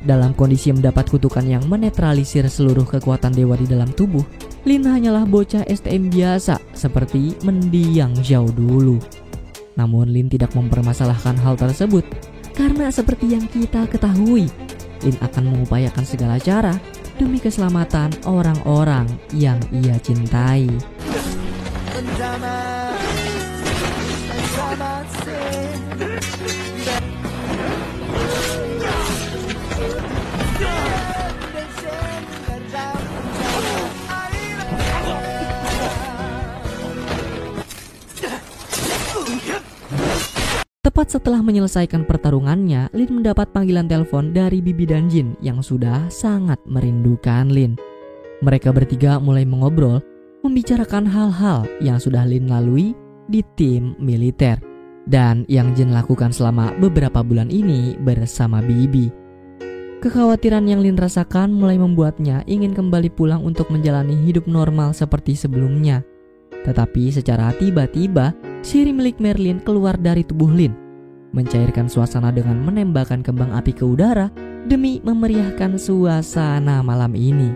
Dalam kondisi mendapat kutukan yang menetralisir seluruh kekuatan dewa di dalam tubuh, Lin hanyalah bocah STM biasa seperti mendiang jauh dulu. Namun Lin tidak mempermasalahkan hal tersebut karena seperti yang kita ketahui, Lin akan mengupayakan segala cara demi keselamatan orang-orang yang ia cintai. Tepat setelah menyelesaikan pertarungannya, Lin mendapat panggilan telepon dari Bibi dan Jin yang sudah sangat merindukan Lin. Mereka bertiga mulai mengobrol, membicarakan hal-hal yang sudah Lin lalui di tim militer dan yang Jin lakukan selama beberapa bulan ini bersama Bibi. Kekhawatiran yang Lin rasakan mulai membuatnya ingin kembali pulang untuk menjalani hidup normal seperti sebelumnya. Tetapi secara tiba-tiba, sihir milik Merlin keluar dari tubuh Lin, mencairkan suasana dengan menembakkan kembang api ke udara demi memeriahkan suasana malam ini.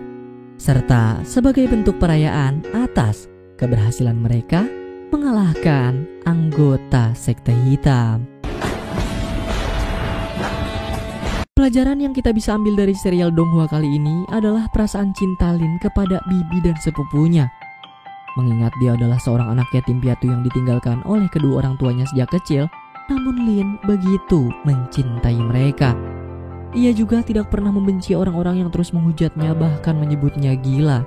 Serta sebagai bentuk perayaan atas keberhasilan mereka mengalahkan anggota sekte hitam. Pelajaran yang kita bisa ambil dari serial Donghua kali ini adalah perasaan cinta Lin kepada Bibi dan sepupunya. Mengingat dia adalah seorang anak yatim piatu yang ditinggalkan oleh kedua orang tuanya sejak kecil, namun Lin begitu mencintai mereka. Ia juga tidak pernah membenci orang-orang yang terus menghujatnya, bahkan menyebutnya gila.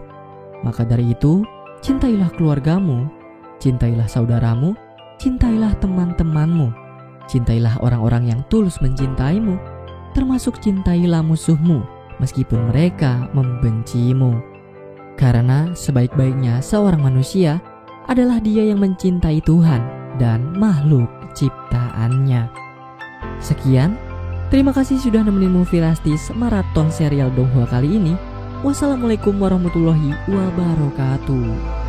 Maka dari itu, cintailah keluargamu, cintailah saudaramu, cintailah teman-temanmu, cintailah orang-orang yang tulus mencintaimu, termasuk cintailah musuhmu meskipun mereka membencimu. Karena sebaik-baiknya seorang manusia adalah dia yang mencintai Tuhan dan makhluk ciptaannya. Sekian, terima kasih sudah nemenin Movie Rastis maraton serial Donghua kali ini. Wassalamualaikum warahmatullahi wabarakatuh.